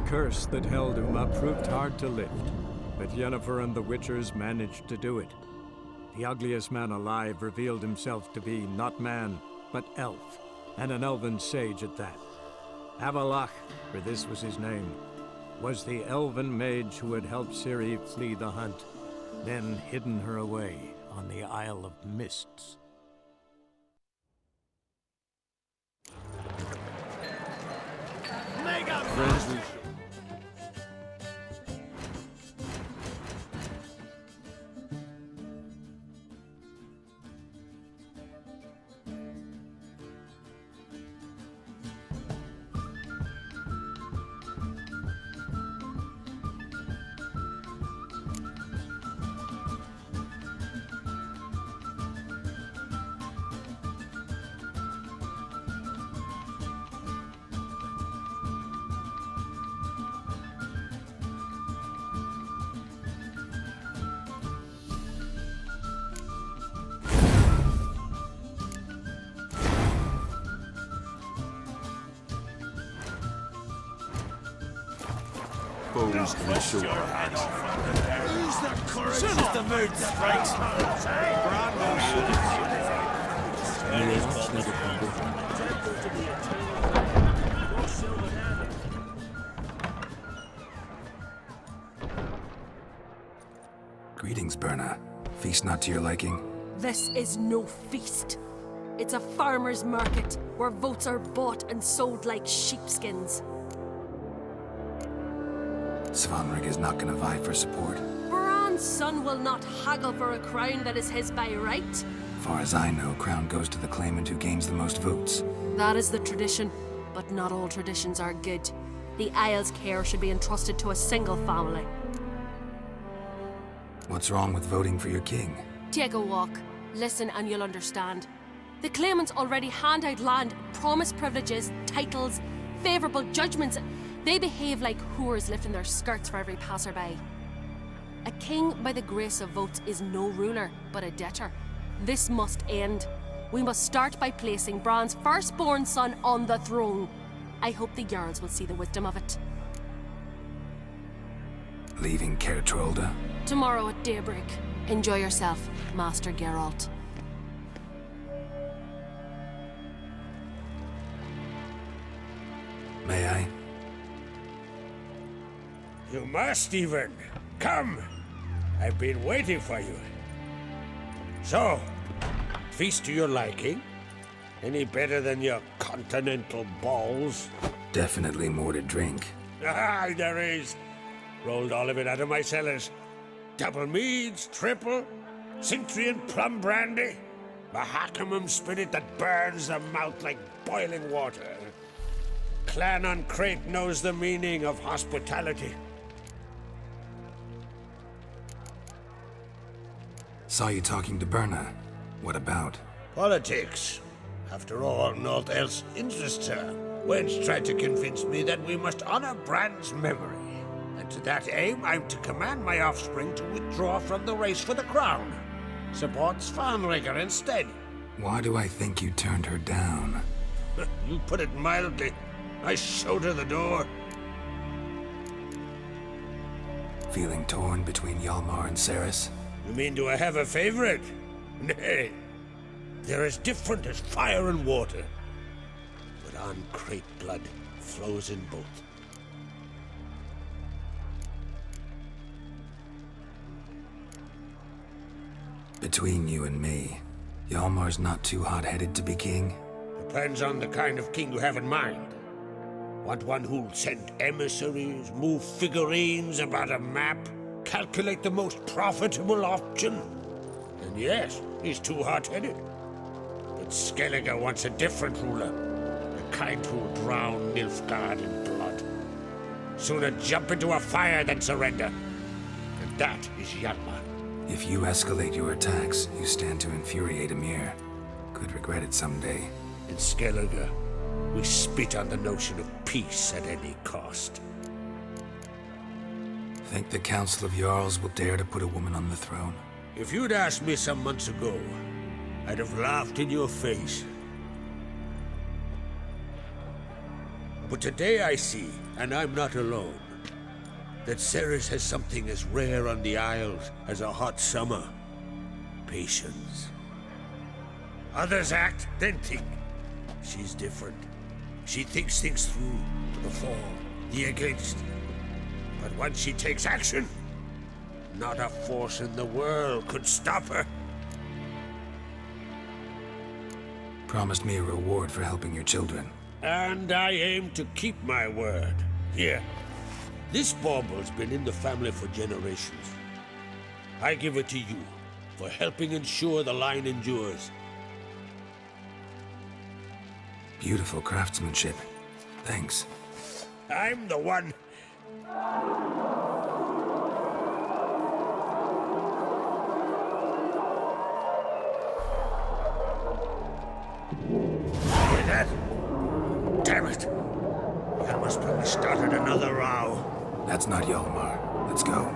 curse that held Uma proved hard to lift, but Yennefer and the Witchers managed to do it. The ugliest man alive revealed himself to be not man, but elf, and an elven sage at that. Avalach, for this was his name, was the elven mage who had helped Ciri flee the hunt, then hidden her away on the Isle of Mists. Friends, we foes can show our hands. Use the courage as the mood strikes. Greetings, Berna. Feast not to your liking? This is no feast. It's a farmer's market where votes are bought and sold like sheepskins. Svanrig is not gonna vie for support. Bran's son will not haggle for a crown that is his by right. Far as I know, crown goes to the claimant who gains the most votes. That is the tradition, but not all traditions are good. The Isle's care should be entrusted to a single family. What's wrong with voting for your king? Take a walk, listen and you'll understand. The claimants already hand out land, promise privileges, titles, favourable judgments. They behave like whores lifting their skirts for every passerby. A king by the grace of votes is no ruler, but a debtor. This must end. We must start by placing Bran's firstborn son on the throne. I hope the Jarls will see the wisdom of it. Leaving Caer Trolda? Tomorrow at daybreak. Enjoy yourself, Master Geralt. May I? You must even. Come. I've been waiting for you. So, feast to your liking? Any better than your continental balls? Definitely more to drink. Ah, there is. Rolled all of it out of my cellars. Double meads, triple, Cintrian plum brandy, Mahakimum spirit that burns the mouth like boiling water. Clan on Crate knows the meaning of hospitality. Saw you talking to Berna. What about? Politics. After all, naught else interests her. Wench tried to convince me that we must honor Bran's memory. And to that aim, I'm to command my offspring to withdraw from the race for the crown. Support Svanrigger instead. Why do I think you turned her down? You put it mildly. I showed her the door. Feeling torn between Hjalmar and Cerys? You mean, do I have a favorite? Nay. They're as different as fire and water. But on Crate blood flows in both. Between you and me, Hjalmar's not too hot-headed to be king? Depends on the kind of king you have in mind. Want one who'll send emissaries, move figurines about a map, calculate the most profitable option? And yes, he's too hot-headed. But Skellige wants a different ruler. The kind who'll drown Nilfgaard in blood. Sooner jump into a fire than surrender. And that is Hjalmar. If you escalate your attacks, you stand to infuriate Emir. Could regret it someday. In Skellige, we spit on the notion of peace at any cost. Think the Council of Jarls will dare to put a woman on the throne? If you'd asked me some months ago, I'd have laughed in your face. But today I see, and I'm not alone, that Ceres has something as rare on the Isles as a hot summer. Patience. Others act, then think. She's different. She thinks things through, the for, the against. But once she takes action, not a force in the world could stop her. Promised me a reward for helping your children. And I aim to keep my word. Here. This bauble's been in the family for generations. I give it to you for helping ensure the line endures. Beautiful craftsmanship. Thanks. I'm the one. Hear that? Damn it! Yalmar's probably started another row. That's not Yalmar. Let's go.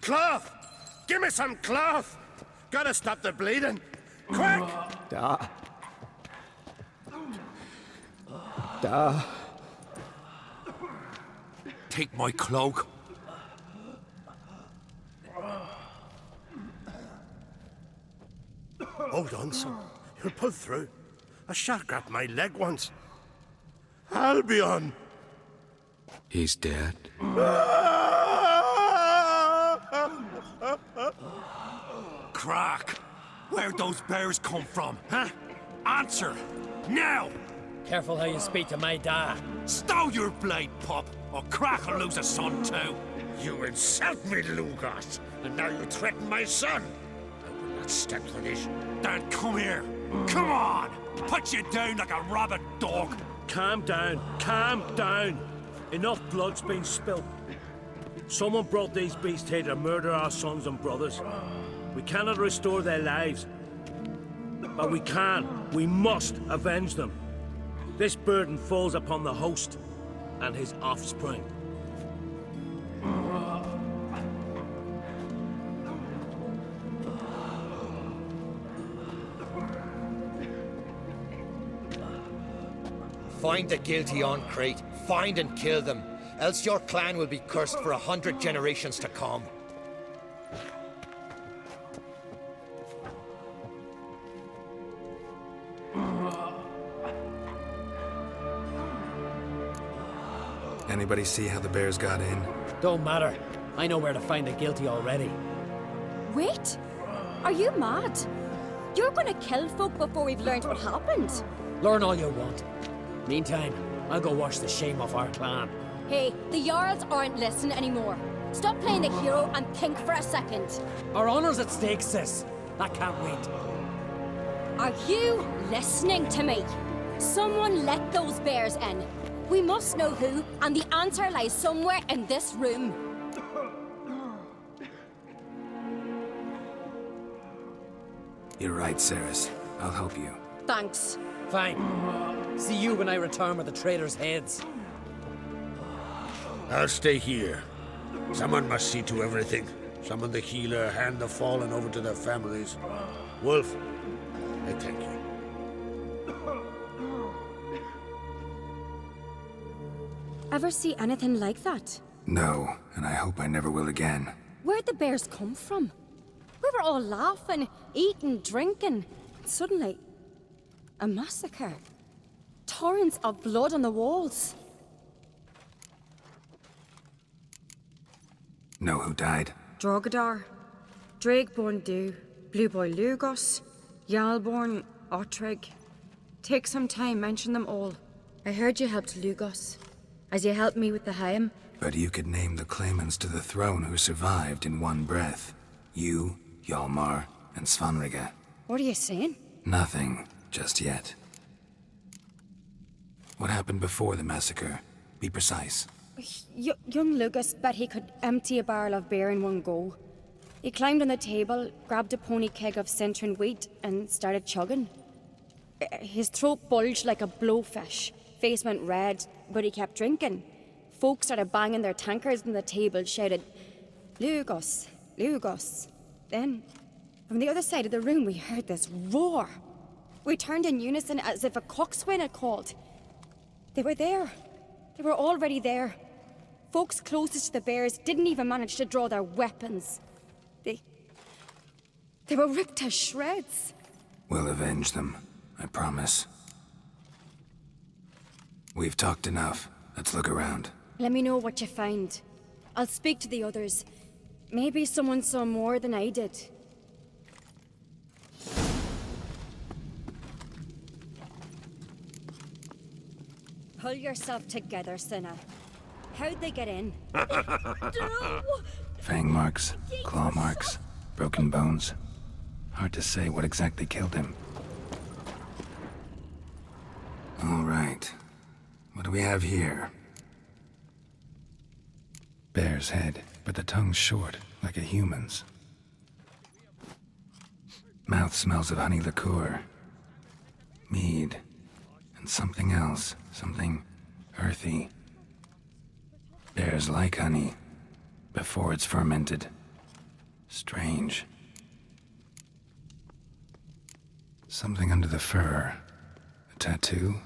Cloth! Give me some cloth! Gotta stop the bleeding! Quick! Take my cloak. Hold on, son. You'll pull through. A shark grabbed my leg once. Albion! He's dead. Crack! Where'd those bears come from, huh? Answer! Now! Careful how you speak to my dad. Stow your blade, pup, or Crack will lose a son too. You insult me, Lugos, and now you threaten my son. I will not stand for this. Dan, come here. Come on! Put you down like a rabid dog. Calm down. Calm down. Enough blood's been spilt. Someone brought these beasts here to murder our sons and brothers. We cannot restore their lives. But we must avenge them. This burden falls upon the host and his offspring. Find the guilty on Crete. Find and kill them. Else your clan will be cursed for 100 generations to come. Anybody see how the bears got in? Don't matter. I know where to find the guilty already. Wait! Are you mad? You're gonna kill folk before we've learned what happened. Learn all you want. Meantime, I'll go wash the shame off our clan. Hey, the Jarls aren't listening anymore. Stop playing the hero and think for a second. Our honor's at stake, sis. I can't wait. Are you listening to me? Someone let those bears in. We must know who, and the answer lies somewhere in this room. You're right, Ceres. I'll help you. Thanks. Fine. See you when I return with the traitors' heads. I'll stay here. Someone must see to everything. Summon the healer, hand the fallen over to their families. Wolf, I thank you. Ever see anything like that? No, and I hope I never will again. Where'd the bears come from? We were all laughing, eating, drinking. Suddenly... A massacre. Torrents of blood on the walls. Know who died? Drogadar, Drakeborn Du, Blue Boy Lugos, Yalborn, Ottrig. Take some time, mention them all. I heard you helped Lugos, as you helped me with the Haim. But you could name the claimants to the throne who survived in one breath. You, Hjalmar, and Svanrige. What are you saying? Nothing, just yet. What happened before the massacre? Be precise. Young Lucas bet he could empty a barrel of beer in one go. He climbed on the table, grabbed a pony keg of Centron wheat, and started chugging. His throat bulged like a blowfish. Face went red, but he kept drinking. Folks started banging their tankards on the table, shouted, "Lugos, Lugos." Then, from the other side of the room, we heard this roar. We turned in unison as if a coxswain had called. They were there. They were already there. Folks closest to the bears didn't even manage to draw their weapons. They were ripped to shreds. We'll avenge them, I promise. We've talked enough. Let's look around. Let me know what you find. I'll speak to the others. Maybe someone saw more than I did. Pull yourself together, Cinna. How'd they get in? Fang marks, claw marks, broken bones. Hard to say what exactly killed him. All right. What do we have here? Bear's head, but the tongue's short, like a human's. Mouth smells of honey liqueur. Mead. And something else. Something earthy. Bears like honey. Before it's fermented. Strange. Something under the fur. A tattoo?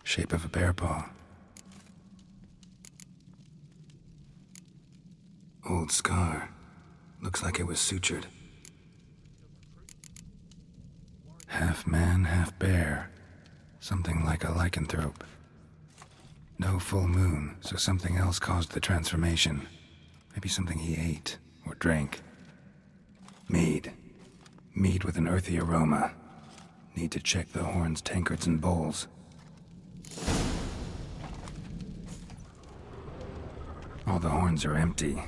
Shape of a bear paw. Old scar. Looks like it was sutured. Half man, half bear. Something like a lycanthrope. No full moon, so something else caused the transformation. Maybe something he ate or drank. Mead. Mead with an earthy aroma. Need to check the horns, tankards, and bowls. All the horns are empty.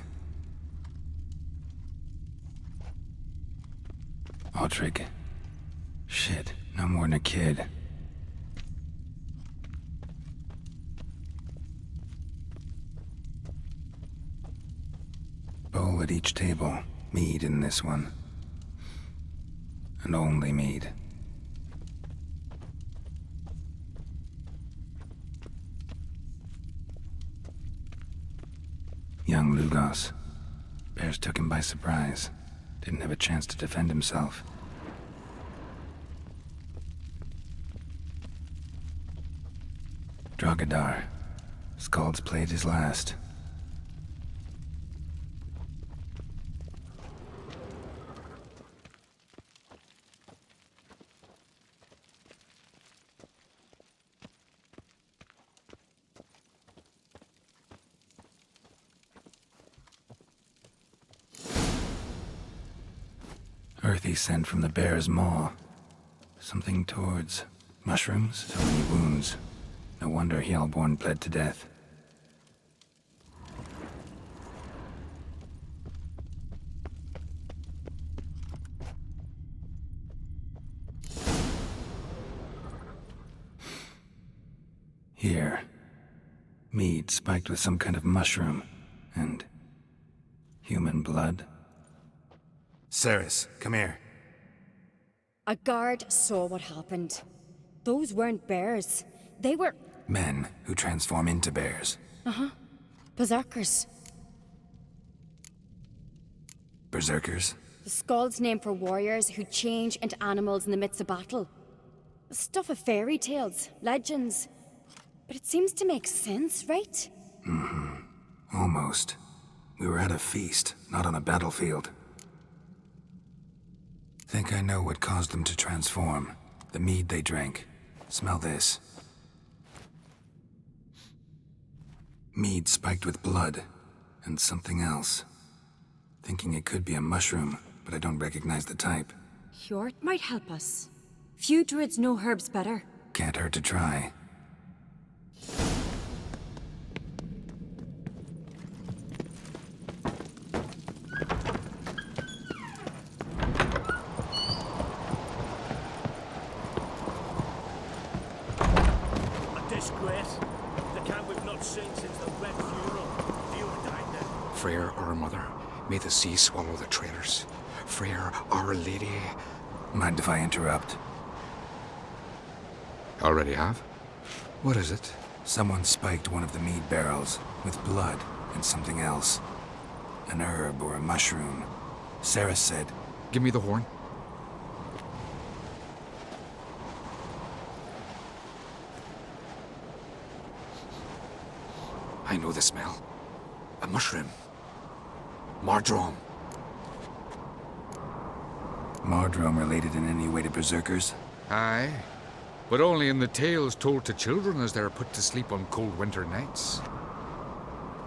Ottrig. Shit, no more than a kid. Bowl at each table. Mead in this one. And only mead. Young Lugos. Bears took him by surprise. Didn't have a chance to defend himself. Drogadar. Skald's played his last. Earthy scent from the bear's maw. Something towards mushrooms, so many wounds. No wonder Hjalborn bled to death. Here. Mead spiked with some kind of mushroom. And human blood. Ceres, come here. A guard saw what happened. Those weren't bears. They were... Men who transform into bears. berserkers. Berserkers? The Skald's name for warriors who change into animals in the midst of battle. Stuff of fairy tales, legends. But it seems to make sense, right? Almost. We were at a feast, not on a battlefield. Think I know what caused them to transform. The mead they drank. Smell this. Mead spiked with blood. And something else. Thinking it could be a mushroom, but I don't recognize the type. Hjort might help us. Few druids know herbs better. Can't hurt to try. A disgrace. The camp we've not seen since the Red Funeral. You died there. Freyr, our mother, may the sea swallow the traitors. Freyr, our lady. Mind if I interrupt? Already have? What is it? Someone spiked one of the mead barrels with blood and something else. An herb or a mushroom. Sarah said... Give me the horn. I know the smell. A mushroom. Mardrome. Mardrome related in any way to berserkers? Aye. But only in the tales told to children as they are put to sleep on cold winter nights.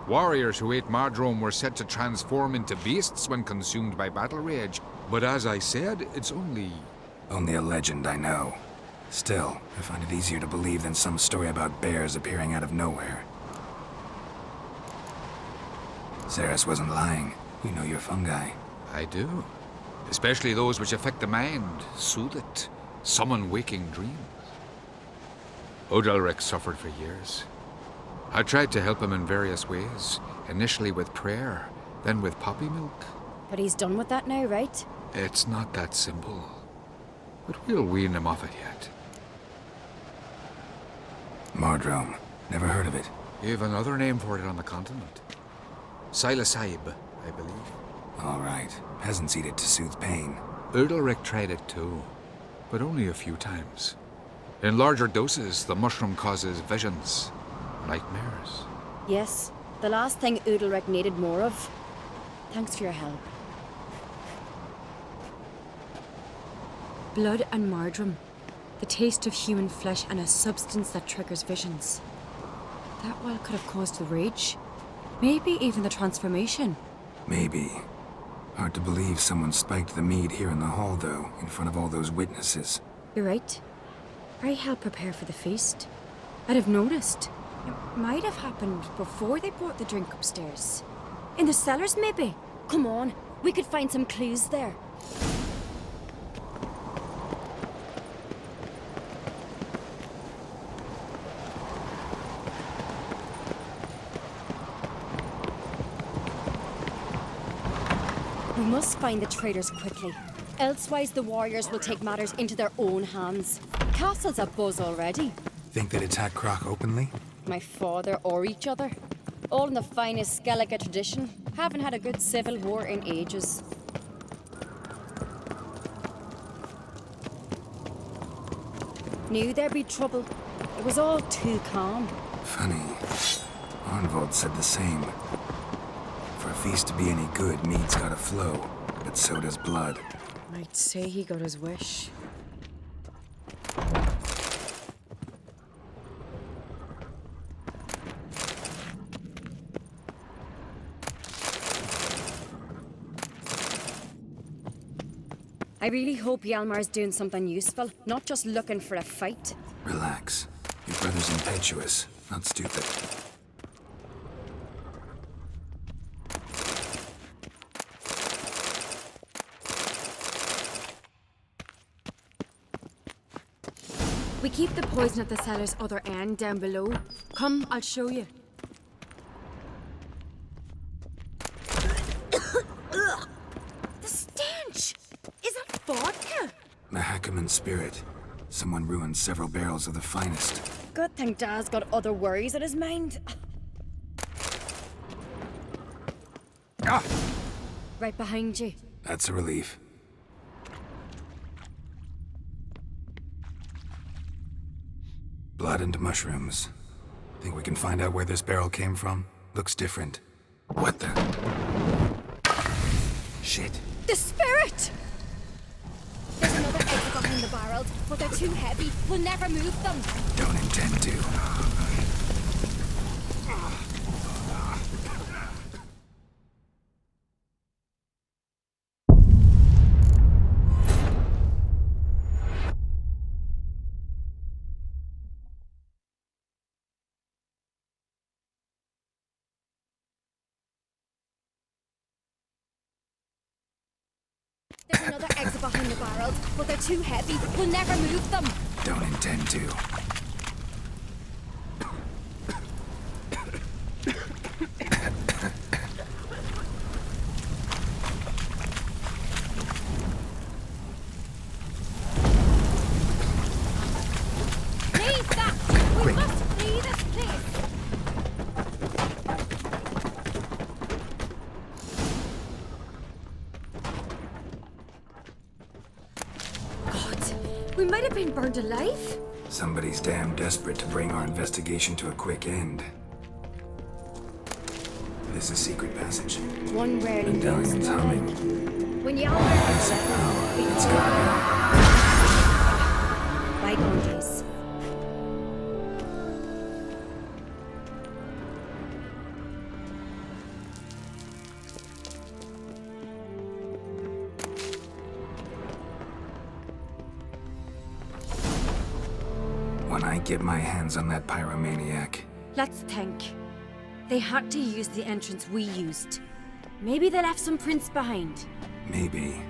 Warriors who ate Mardrome were said to transform into beasts when consumed by battle rage. But as I said, it's only... Only a legend, I know. Still, I find it easier to believe than some story about bears appearing out of nowhere. Ceres wasn't lying. You know your fungi. I do. Especially those which affect the mind, soothe it, summon waking dreams. Odalric suffered for years. I tried to help him in various ways, initially with prayer, then with poppy milk. But he's done with that now, right? It's not that simple. But we'll wean him off it yet. Mardrome. Never heard of it. You've another name for it on the continent. Psilocybe, I believe. All right. Peasants eat it to soothe pain. Odalric tried it too, but only a few times. In larger doses, the mushroom causes visions, nightmares. Yes, the last thing Udalric needed more of. Thanks for your help. Blood and Mardrome. The taste of human flesh and a substance that triggers visions. That well could have caused the rage. Maybe even the transformation. Maybe. Hard to believe someone spiked the mead here in the hall, though, in front of all those witnesses. You're right. I helped prepare for the feast. I'd have noticed. It might have happened before they brought the drink upstairs. In the cellars, maybe? Come on, we could find some clues there. We must find the traitors quickly. Elsewise, the warriors will take matters into their own hands. Castle's abuzz already. Think they'd attack Croc openly? My father or each other. All in the finest Skellige tradition. Haven't had a good civil war in ages. Knew there'd be trouble. It was all too calm. Funny. Arnvold said the same. For a feast to be any good, mead's gotta flow, but so does blood. I'd say he got his wish. I really hope Hjalmar's doing something useful, not just looking for a fight. Relax. Your brother's impetuous, not stupid. We keep the poison at the cellar's other end down below. Come, I'll show you. The stench! Is that vodka? Mahakaman spirit. Someone ruined several barrels of the finest. Good thing Dad's got other worries on his mind. Ah! Right behind you. That's a relief. Blood and mushrooms. Think we can find out where this barrel came from? Looks different. What the? Shit. The spirit! There's another exit behind the barrels, but they're too heavy. We'll never move them. Don't intend to. There's another exit behind the barrels, but they're too heavy. We'll never move them. Don't intend to. Leave that! We must flee this place! We might have been burned alive. Somebody's damn desperate to bring our investigation to a quick end. This is secret passage. One rarely Medallion's humming. When you all learn Piece of power. It's got bygone days. When I get my hands on that pyromaniac, Let's think. They had to use the entrance we used. Maybe they left some prints behind. maybe.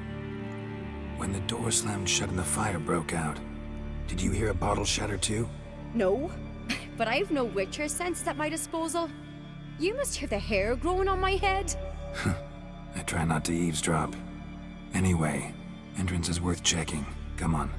When the door slammed shut and the fire broke out, did you hear a bottle shatter too? No, but I've no Witcher sense at my disposal. You must hear the hair growing on my head. I try not to eavesdrop. Anyway, entrance is worth checking. Come on.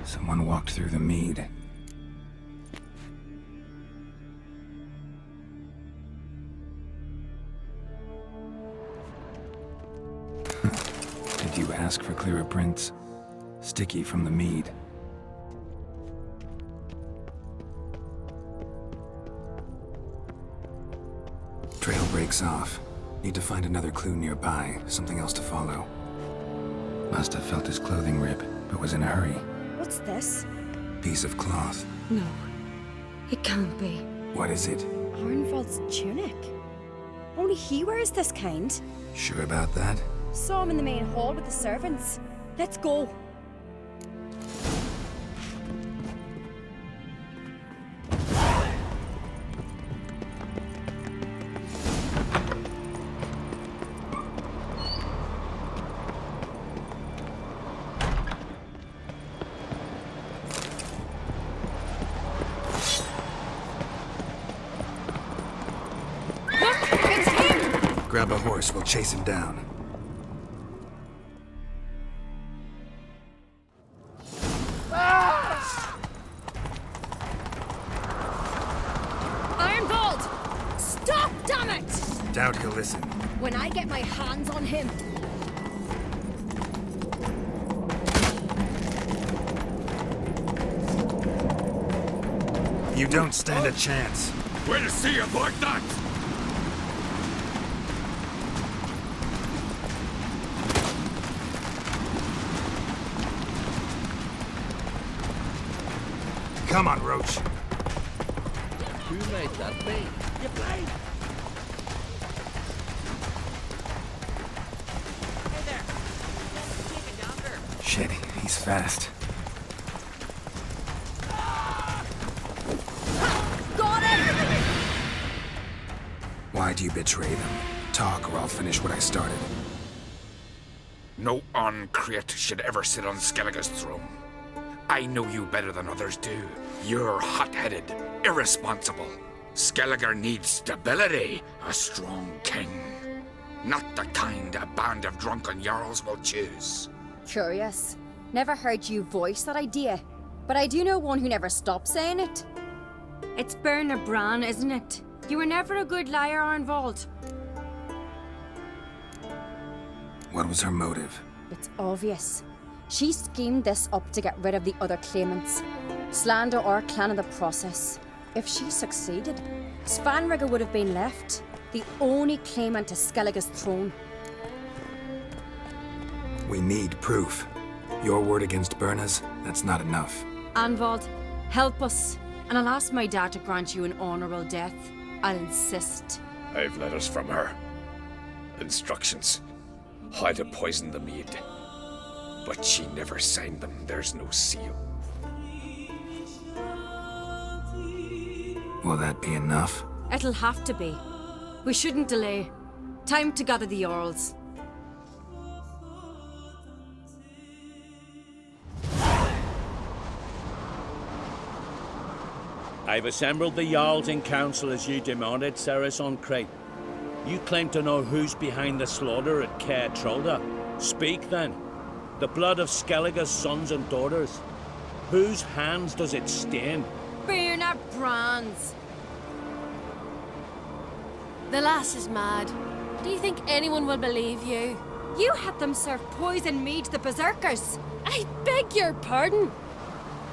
Someone walked through the mead. Did you ask for clearer prints? Sticky from the mead. Trail breaks off. Need to find another clue nearby, something else to follow. Must have felt his clothing rip, but was in a hurry. What's this? Piece of cloth. No, it can't be. What is it? Arnvald's tunic. Only he wears this kind. Sure about that? Saw him in the main hall with the servants. Let's go. Grab a horse, we'll chase him down. Ironbolt! Stop, damn it! Doubt he'll listen. When I get my hands on him. You don't stand a chance. We'll see about that! Come on, Roach. Who made that bait? You blind? Shit, he's fast. Got it! Why'd you betray them? Talk, or I'll finish what I started. No uncreate should ever sit on Skellige's throne. I know you better than others do. You're hot-headed, irresponsible. Skellige needs stability, a strong king. Not the kind a band of drunken jarls will choose. Curious. Never heard you voice that idea. But I do know one who never stops saying it. It's Berna Bran, isn't it? You were never a good liar, Arnvald. What was her motive? It's obvious. She schemed this up to get rid of the other claimants. Slander our clan in the process. If she succeeded, Svanrige would have been left, the only claimant to Skellige's throne. We need proof. Your word against Berna's, that's not enough. Arnvald, help us. And I'll ask my dad to grant you an honourable death. I'll insist. I've letters from her. Instructions. How to poison the mead. But she never signed them. There's no seal. Will that be enough? It'll have to be. We shouldn't delay. Time to gather the Jarls. I've assembled the Jarls in council as you demanded, Ceres on Crate. You claim to know who's behind the slaughter at Caer Trolda. Speak then. The blood of Skellige's sons and daughters. Whose hands does it stain? Berna Bran's. The lass is mad. Do you think anyone will believe you? You had them serve poison mead to the berserkers. I beg your pardon.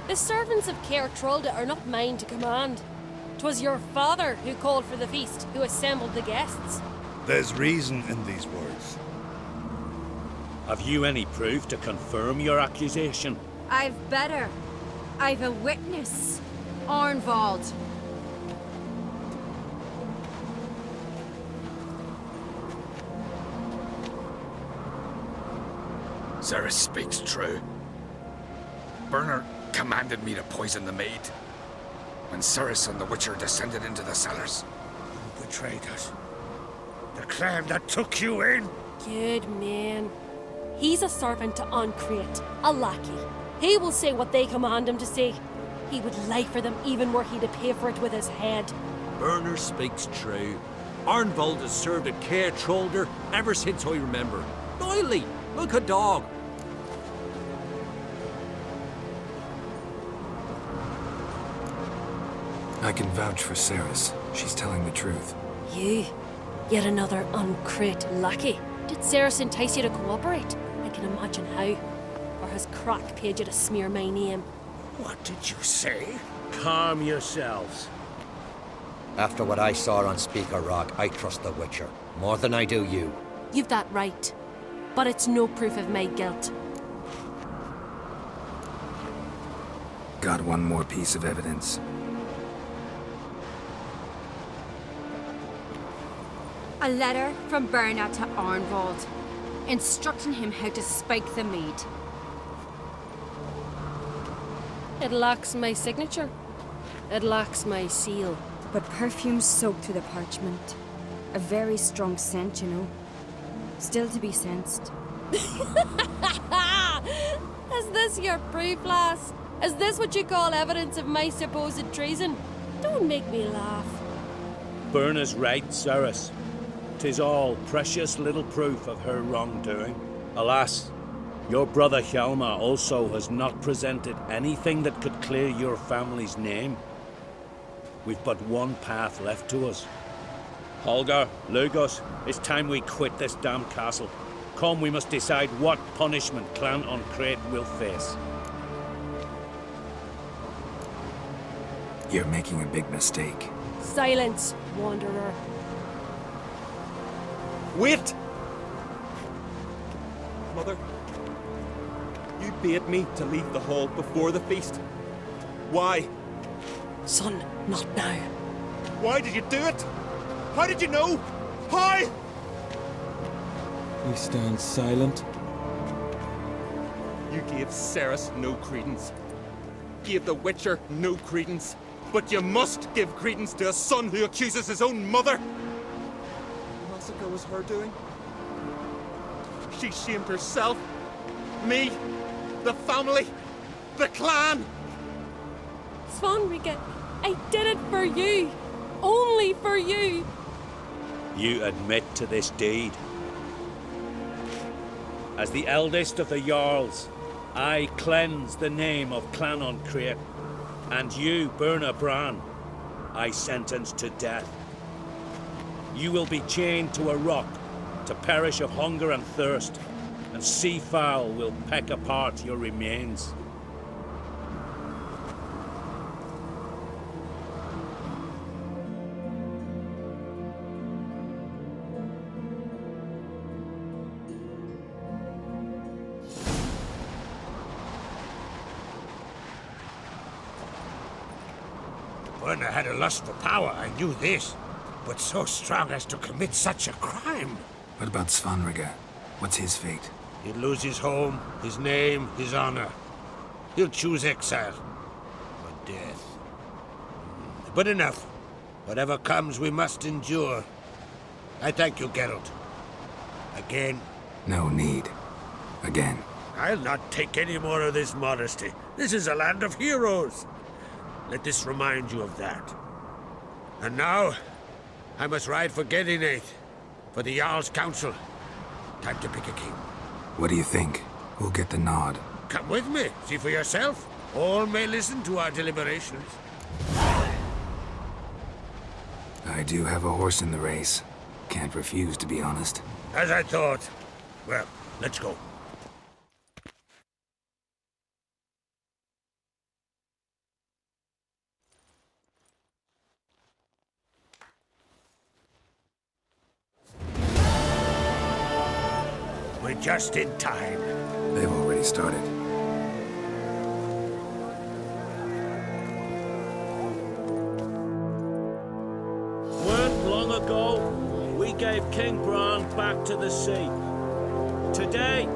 The servants of Caer Trolda are not mine to command. 'Twas your father who called for the feast, who assembled the guests. There's reason in these words. Have you any proof to confirm your accusation? I've better. I've a witness. Arnvald. Ceres speaks true. Berna commanded me to poison the maid. When Ceres and the Witcher descended into the cellars. You betrayed us. The clan that took you in. Good man. He's a servant to Uncreate, a lackey. He will say what they command him to say. He would lie for them even were he to pay for it with his head. Berner speaks true. Arnvald has served at Caer Trolda ever since I remember. Doily, like a dog. I can vouch for Ceres. She's telling the truth. You? Yet another Uncreate lackey? Did Ceres entice you to cooperate? I can imagine how. Or has Crack paid you to smear my name? What did you say? Calm yourselves. After what I saw on Speaker Rock, I trust the Witcher. More than I do you. You've that right. But it's no proof of my guilt. Got one more piece of evidence. A letter from Berna to Arnvald, instructing him how to spike the mead. It lacks my signature. It lacks my seal. But perfume soaked through the parchment. A very strong scent, you know. Still to be sensed. Is this your proof, lass? Is this what you call evidence of my supposed treason? Don't make me laugh. Berna's right, Ceres. 'Tis all precious little proof of her wrongdoing. Alas, your brother Hjalmar also has not presented anything that could clear your family's name. We've but one path left to us. Holger, Lugos, it's time we quit this damn castle. Come, we must decide what punishment Clan Uncreate will face. You're making a big mistake. Silence, wanderer. Wait! Mother, you bade me to leave the hall before the feast. Why? Son, not now. Why did you do it? How did you know? How? We stand silent. You gave Ceres no credence. Gave the Witcher no credence. But you must give credence to a son who accuses his own mother. The massacre was her doing. She shamed herself, me, the family, the clan. Svanrige, I did it for you. Only for you. You admit to this deed. As the eldest of the Jarls, I cleanse the name of Clan Uncreate, and you, Berna Bran, I sentence to death. You will be chained to a rock to perish of hunger and thirst, and sea fowl will peck apart your remains. Werner had a lust for power, I knew this. But so strong as to commit such a crime. What about Svanrige? What's his fate? He'll lose his home, his name, his honor. He'll choose exile. Or death. But enough. Whatever comes, we must endure. I thank you, Geralt. Again. No need. Again. I'll not take any more of this modesty. This is a land of heroes. Let this remind you of that. And now, I must ride for Gedinath, for the Jarl's Council. Time to pick a king. What do you think? Who'll get the nod? Come with me, see for yourself. All may listen to our deliberations. I do have a horse in the race. Can't refuse, to be honest. As I thought. Well, let's go. We're just in time. They've already started. Weren't long ago, we gave King Bran back to the sea. Today,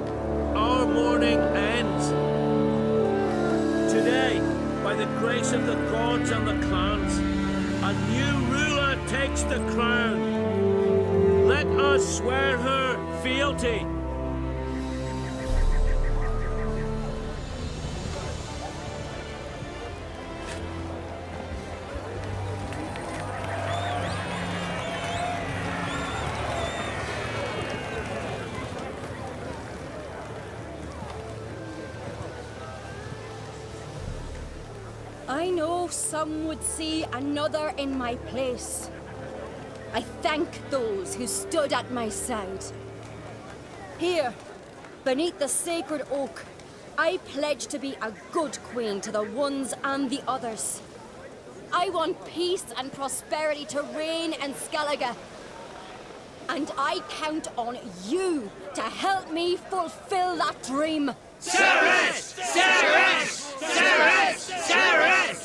our mourning ends. Today, by the grace of the gods and the clans, a new ruler takes the crown. Let us swear her fealty. I know some would see another in my place. I thank those who stood at my side. Here, beneath the sacred oak, I pledge to be a good queen to the ones and the others. I want peace and prosperity to reign in Skellige. And I count on you to help me fulfill that dream. Ceres! Ceres! Ceres! Ceres!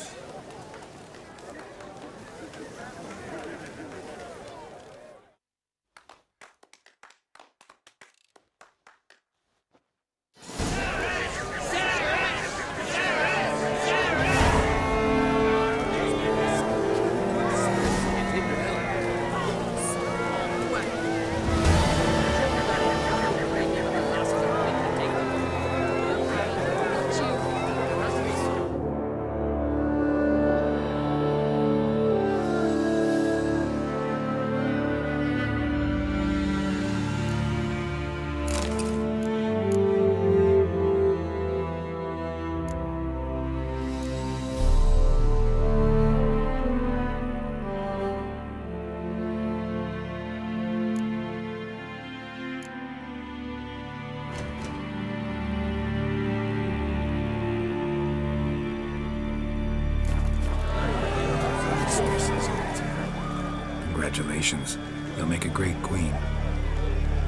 generations. You'll make a great queen.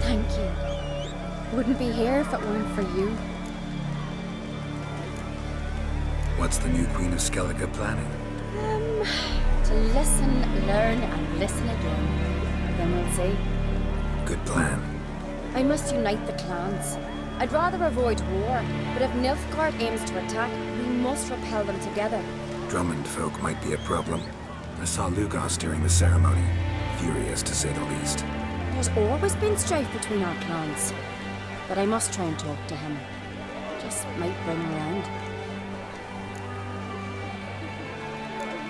Thank you. Wouldn't be here if it weren't for you. What's the new Queen of Skellige planning? To listen, learn, and listen again. Then we'll see. Good plan. I must unite the clans. I'd rather avoid war, but if Nilfgaard aims to attack, we must repel them together. Drummond folk might be a problem. I saw Lugos during the ceremony. Furious, to say the least. There's always been strife between our clans. But I must try and talk to him. Just might bring him around.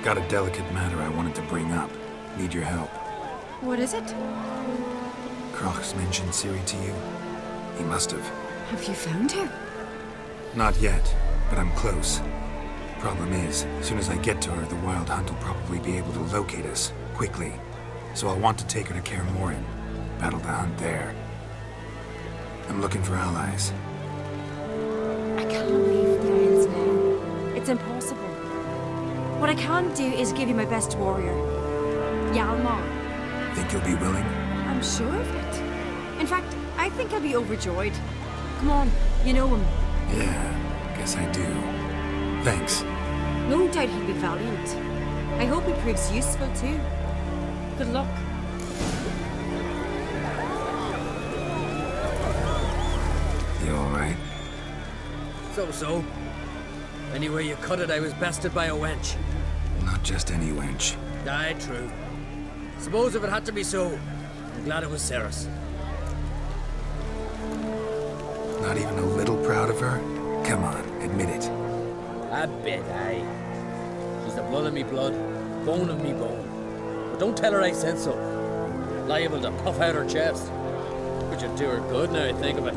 Got a delicate matter I wanted to bring up. Need your help. What is it? Crocs mentioned Ciri to you? He must have. Have you found her? Not yet, but I'm close. Problem is, as soon as I get to her, the Wild Hunt will probably be able to locate us, quickly. So I'll want to take her to Kaer Morhen. Battle the hunt there. I'm looking for allies. I can't leave the Isles now. It's impossible. What I can do is give you my best warrior, Hjalmar. Think you'll be willing? I'm sure of it. In fact, I think I'll be overjoyed. Come on, you know him. Yeah, guess I do. Thanks. No doubt he'll be valiant. I hope he proves useful too. Good luck. You alright? So. Anywhere you cut it, I was bested by a wench. Not just any wench. Aye, true. Suppose if it had to be so, I'm glad it was Ceres. Not even a little proud of her? Come on, admit it. A bit, aye. She's the blood of me blood, bone of me bone. But don't tell her I said so. Liable to puff out her chest. Which would do her good now I think of it.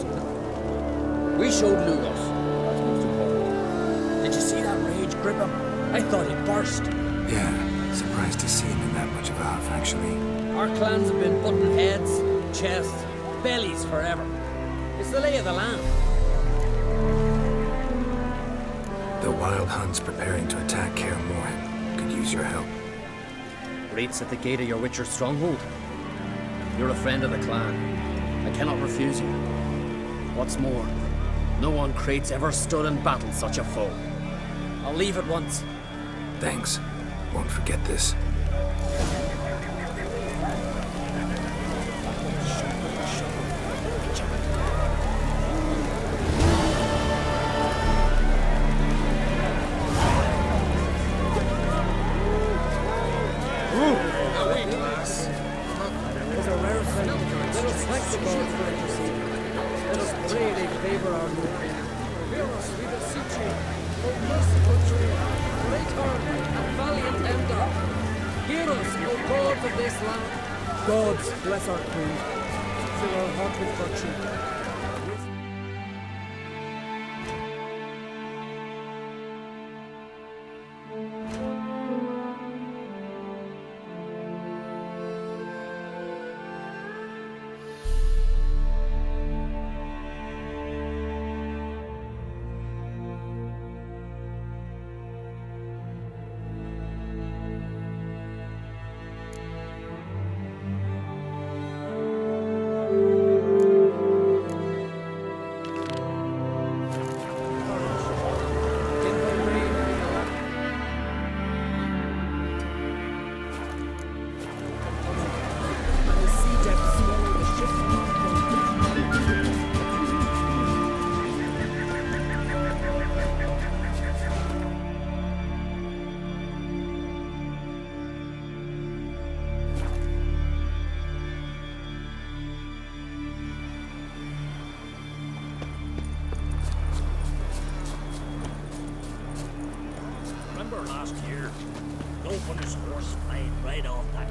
We showed Lugos. That's most important. Did you see that rage grip him? I thought he'd burst. Yeah, surprised to see him in that much of a huff, actually. Our clans have been butting heads, chests, bellies forever. It's the lay of the land. The Wild Hunt's preparing to attack Kaer Morhen. Could use your help. Raid's at the gate of your Witcher's stronghold. You're a friend of the clan. I cannot refuse you. What's more, no one Crate's ever stood in battle such a foe. I'll leave at once. Thanks. Won't forget this. Gods bless our queen. Fill our heart with virtue. Last year, the openest horse flying right off that.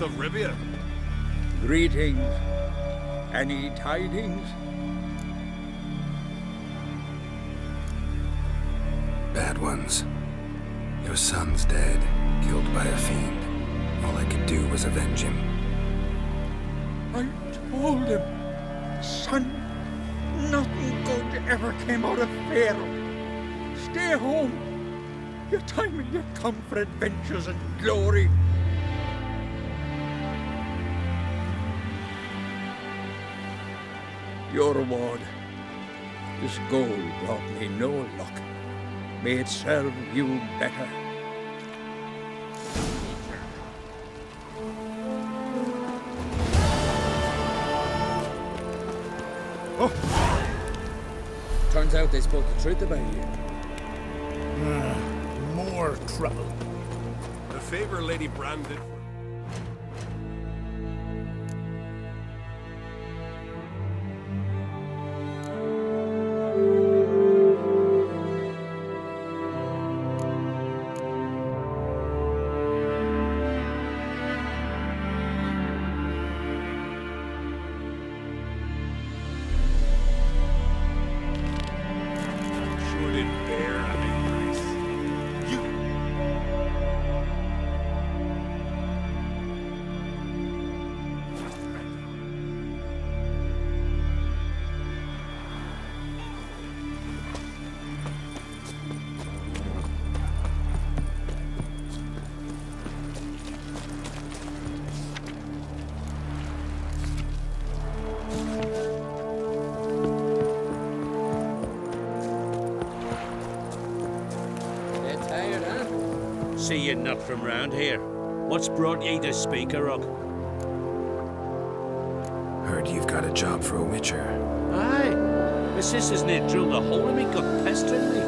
of Rivia. Greetings. Any tidings? Bad ones. Your son's dead, killed by a fiend. All I could do was avenge him. I told him, son, nothing good ever came out of Pharaoh. Stay home. Your time will yet come for adventures and glory. Your reward. This gold brought me no luck. May it serve you better. Turns out they spoke the truth about you. More trouble. The favor Lady Brand did. See you not from round here. What's brought ye to Speaker Rock? Heard you've got a job for a witcher. Aye. My sister's near drilled a hole in me, got pestering me.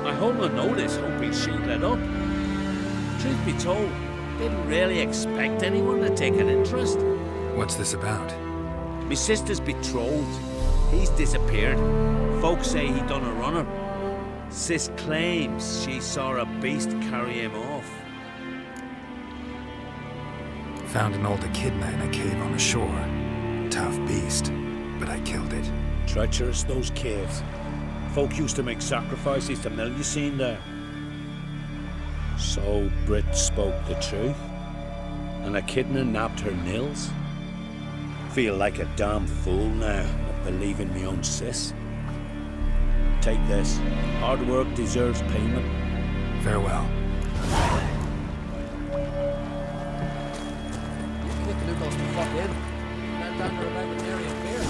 I hold no notice, hoping she'd let up. Truth be told, didn't really expect anyone to take an interest. What's this about? My sister's betrothed. He's disappeared. Folks say he done a runner. Sis claims she saw a beast carry him off. Found an old echidna in a cave on the shore. Tough beast, but I killed it. Treacherous, those caves. Folk used to make sacrifices to Melusine there. So Brit spoke the truth. An echidna nabbed her nils. Feel like a damn fool now, not believing me own sis. Take this. Hard work deserves payment. Farewell. You can do those to fuck in. Let down her about with Mary and Fear.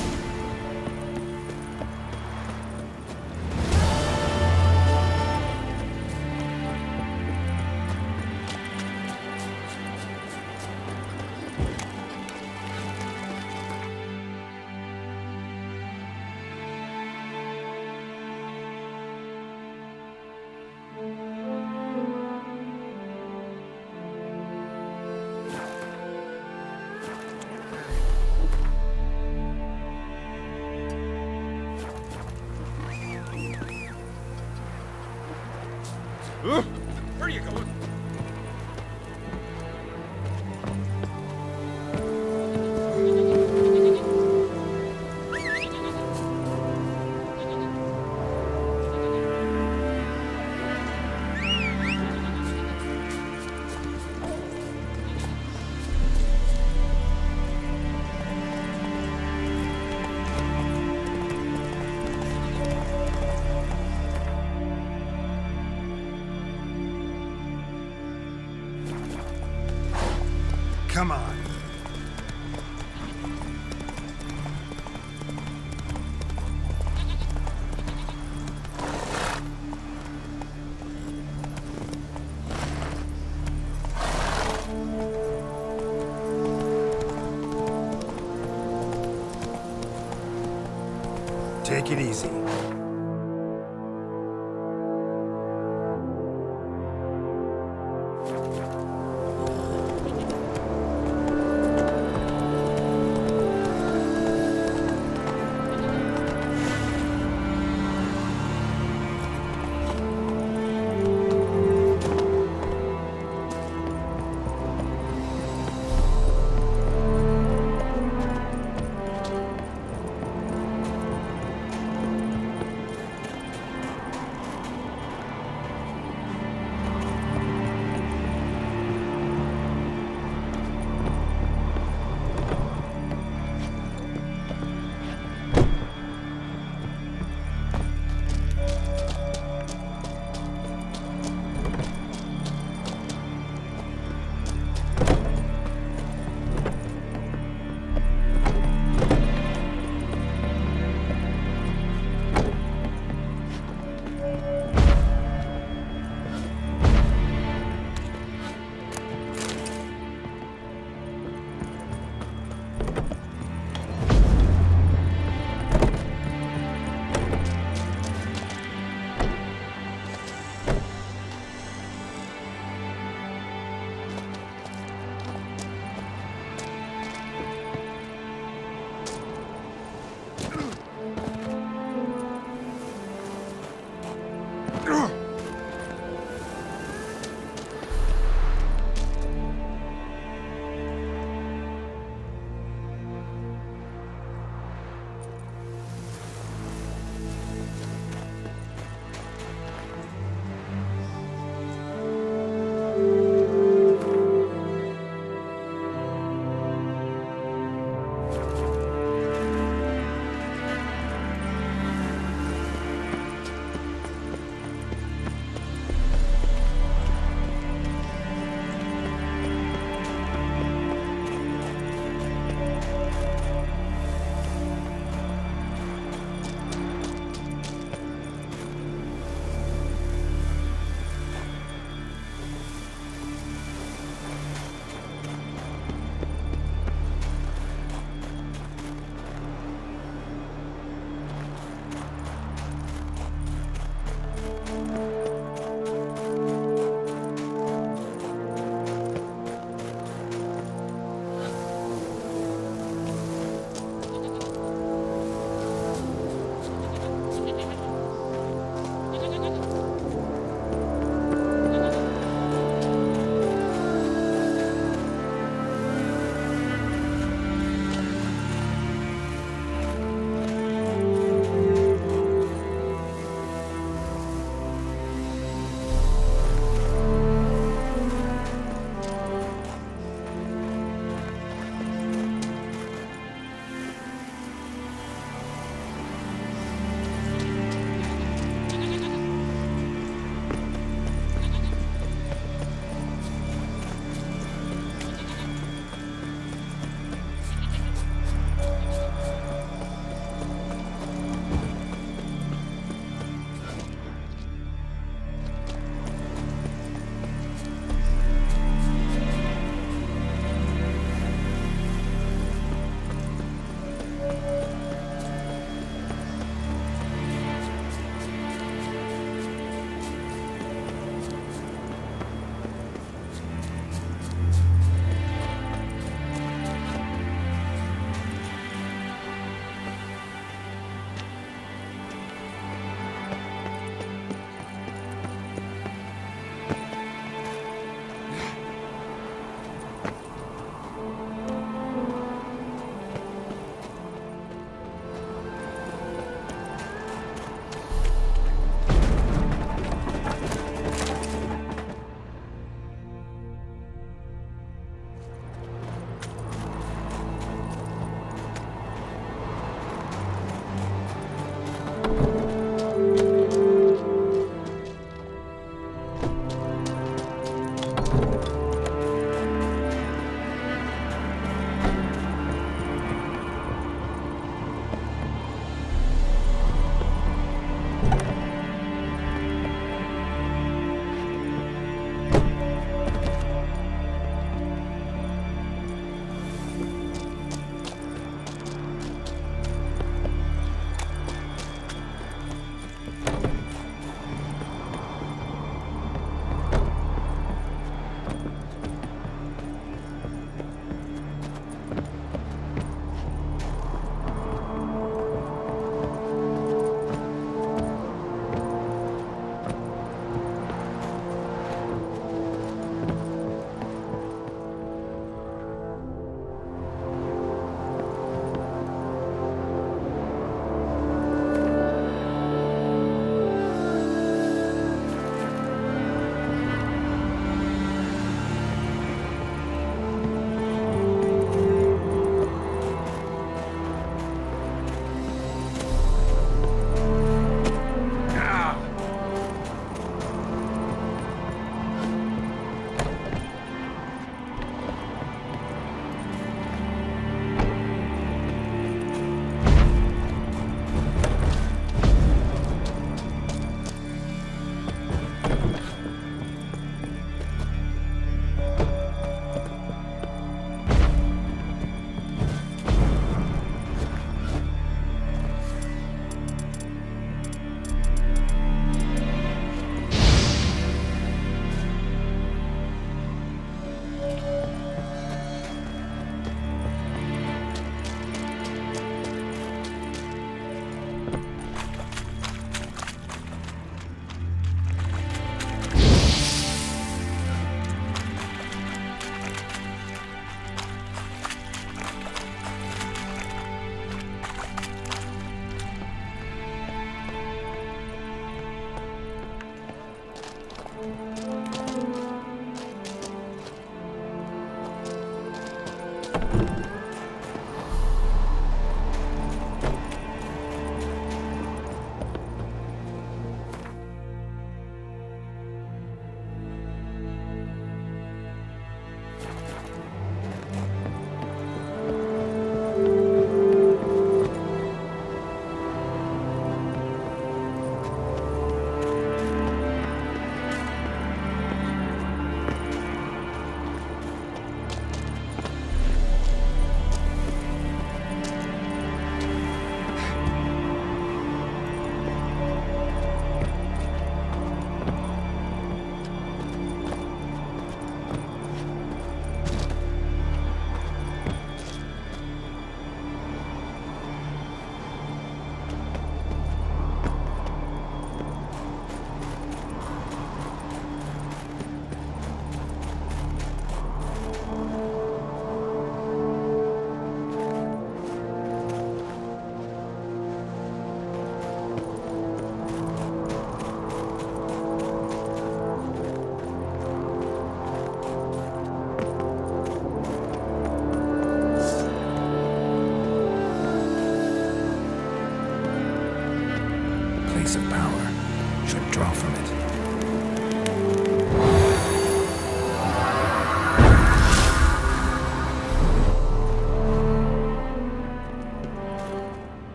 Where are you going? Come on. Take it easy.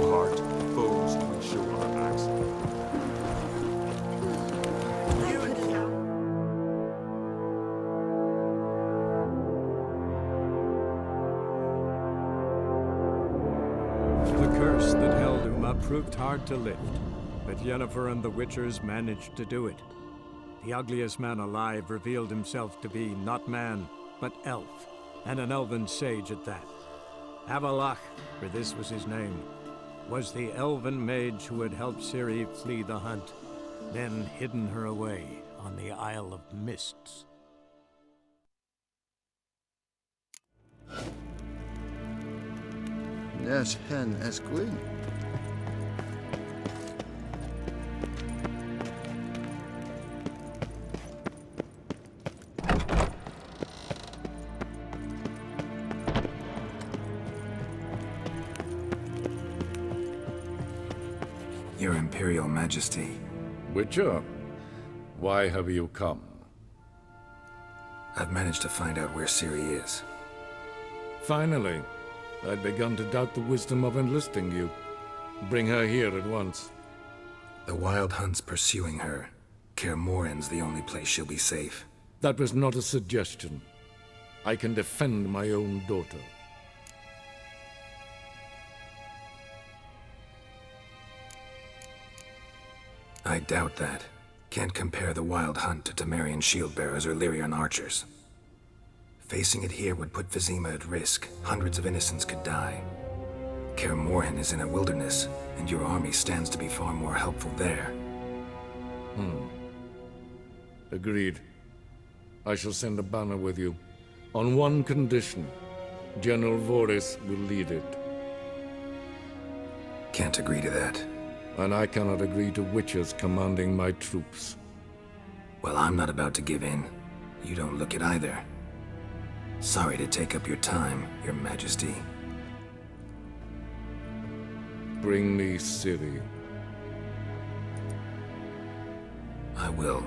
no heart. Foes will show our backs. The curse that held Uma proved hard to lift, but Yennefer and the Witchers managed to do it. The ugliest man alive revealed himself to be not man, but elf, and an elven sage at that. Avalach, for this was his name, was the elven mage who had helped Ciri flee the hunt, then hidden her away on the Isle of Mists. Yes, hen as queen. Your Imperial Majesty. Witcher, why have you come? I've managed to find out where Ciri is. Finally. I'd begun to doubt the wisdom of enlisting you. Bring her here at once. The Wild Hunt's pursuing her. Kaer Morhen's the only place she'll be safe. That was not a suggestion. I can defend my own daughter. I doubt that. Can't compare the Wild Hunt to Temerian shield-bearers or Lyrian archers. Facing it here would put Vizima at risk. Hundreds of innocents could die. Kaer Morhen is in a wilderness, and your army stands to be far more helpful there. Agreed. I shall send a banner with you. On one condition. General Voris will lead it. Can't agree to that. And I cannot agree to witches commanding my troops. Well, I'm not about to give in. You don't look it either. Sorry to take up your time, Your Majesty. Bring me Ciri. I will,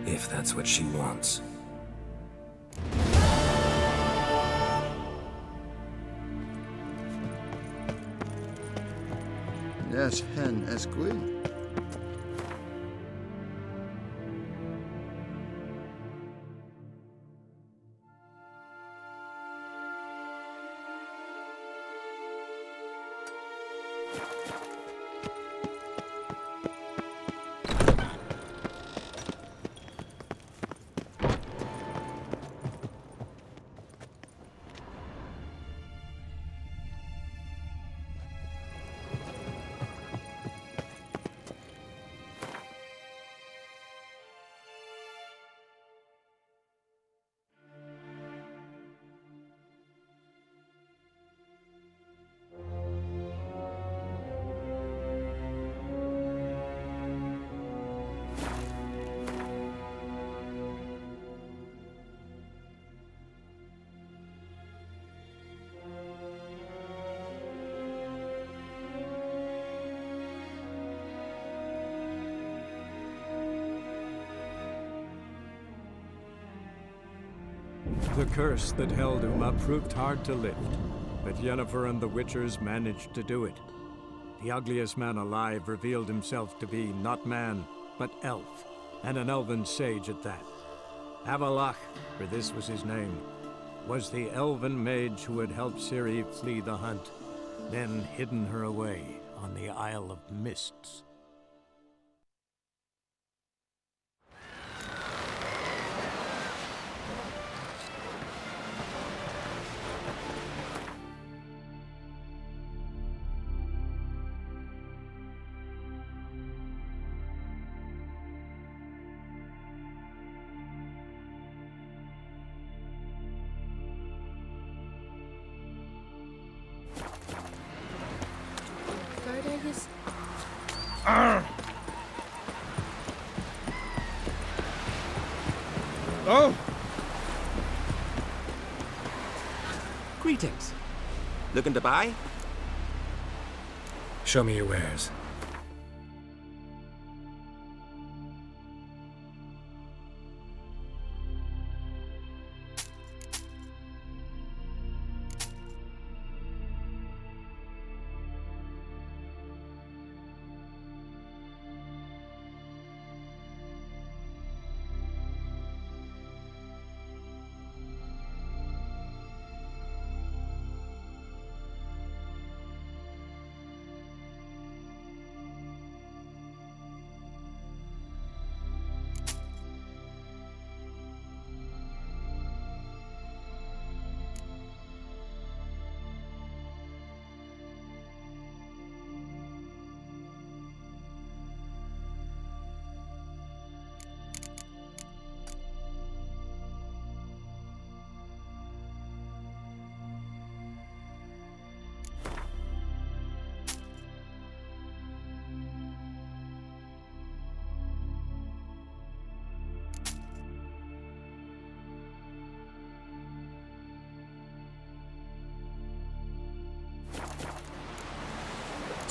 if that's what she wants. Yes, hen as queen. The curse that held Uma proved hard to lift, but Yennefer and the Witchers managed to do it. The ugliest man alive revealed himself to be not man, but elf, and an elven sage at that. Avalach, for this was his name, was the elven mage who had helped Ciri flee the hunt, then hidden her away on the Isle of Mists. Oh! Greetings. Looking to buy? Show me your wares.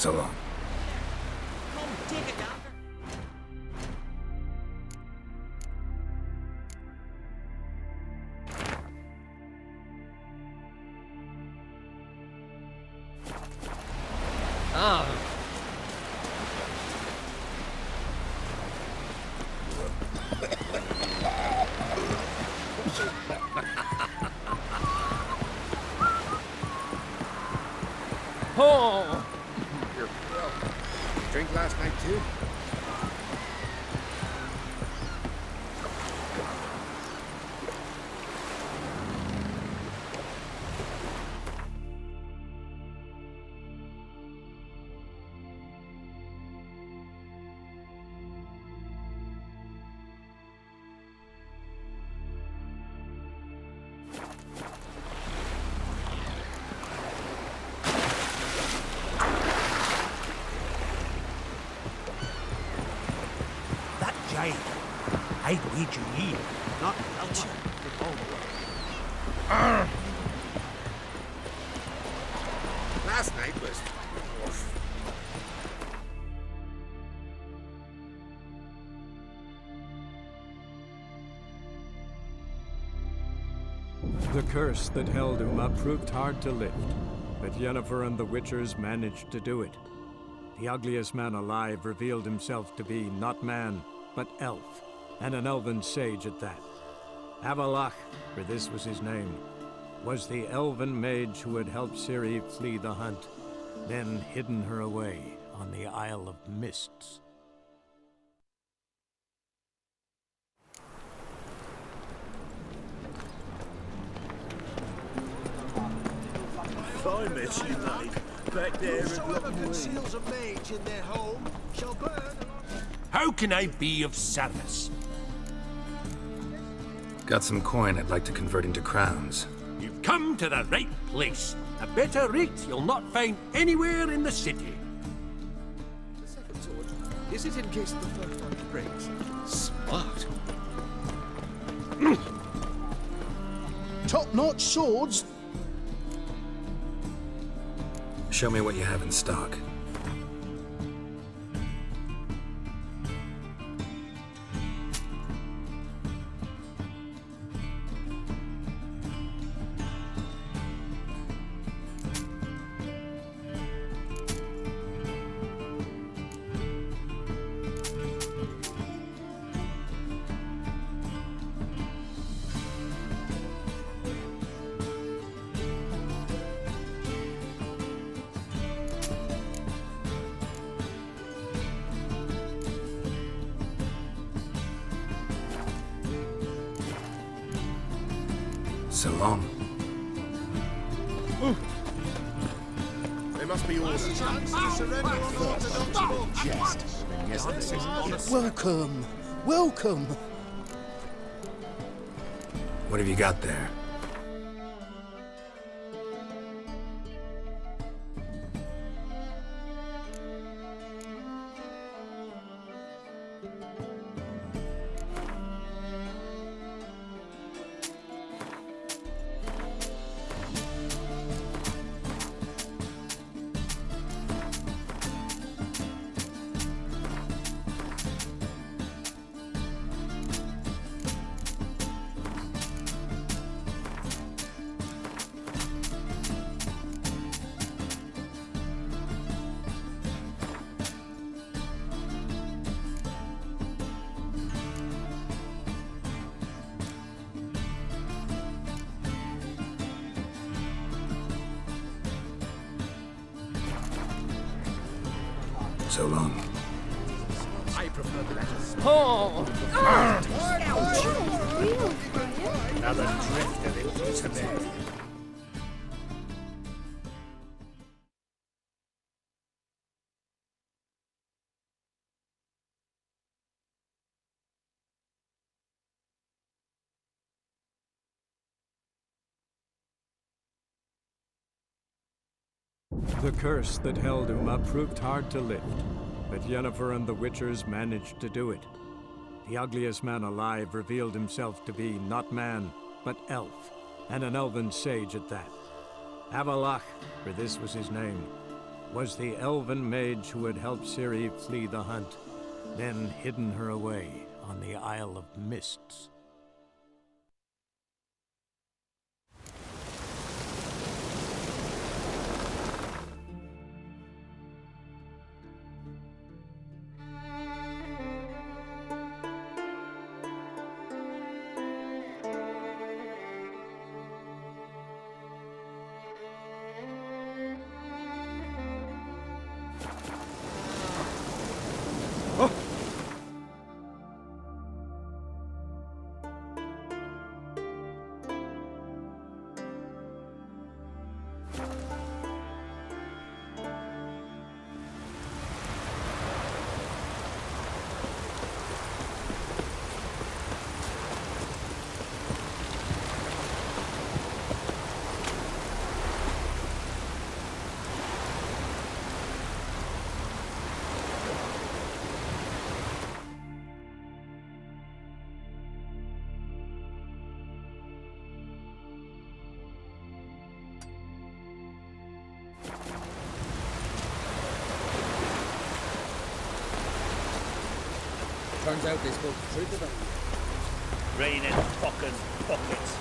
So long. Ah. Oh! You're well. Drink last night too? I'd wager ye, not Belcher. Last night was... Oof. The curse that held Uma proved hard to lift, but Yennefer and the Witchers managed to do it. The ugliest man alive revealed himself to be not man, but elf, and an elven sage at that. Avalach, for this was his name, was the elven mage who had helped Ciri flee the hunt, then hidden her away on the Isle of Mists. I miss you, mate. Back there in Whosoever conceals a mage in their home shall burn. How can I be of service? Got some coin I'd like to convert into crowns. You've come to the right place. A better rate you'll not find anywhere in the city. The second sword. Is it in case the first one breaks? Smart. Top-notch swords. Show me what you have in stock. So long. They must be orders. Jest. Yes, this is. Welcome. Welcome. What have you got there? So long. I prefer the letters. Oh! Another drift of it today. The curse that held Uma proved hard to lift, but Yennefer and the Witchers managed to do it. The ugliest man alive revealed himself to be not man, but elf, and an elven sage at that. Avalach, for this was his name, was the elven mage who had helped Ciri flee the hunt, then hidden her away on the Isle of Mists. Turns out they spoke the truth about you. Rain in fucking buckets.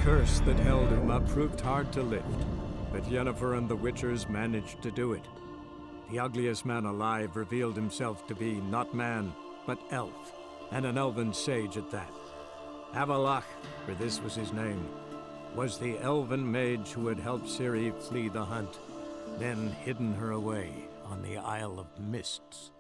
curse that held Uma proved hard to lift, but Yennefer and the Witchers managed to do it. The ugliest man alive revealed himself to be not man, but elf, and an elven sage at that. Avalach, for this was his name, was the elven mage who had helped Ciri flee the hunt, then hidden her away on the Isle of Mists.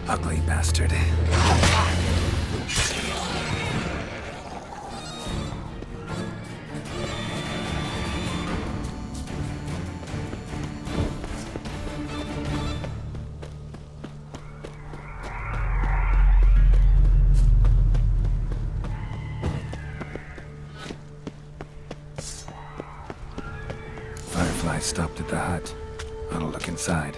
Ugly bastard. Firefly stopped at the hut. I'll look inside.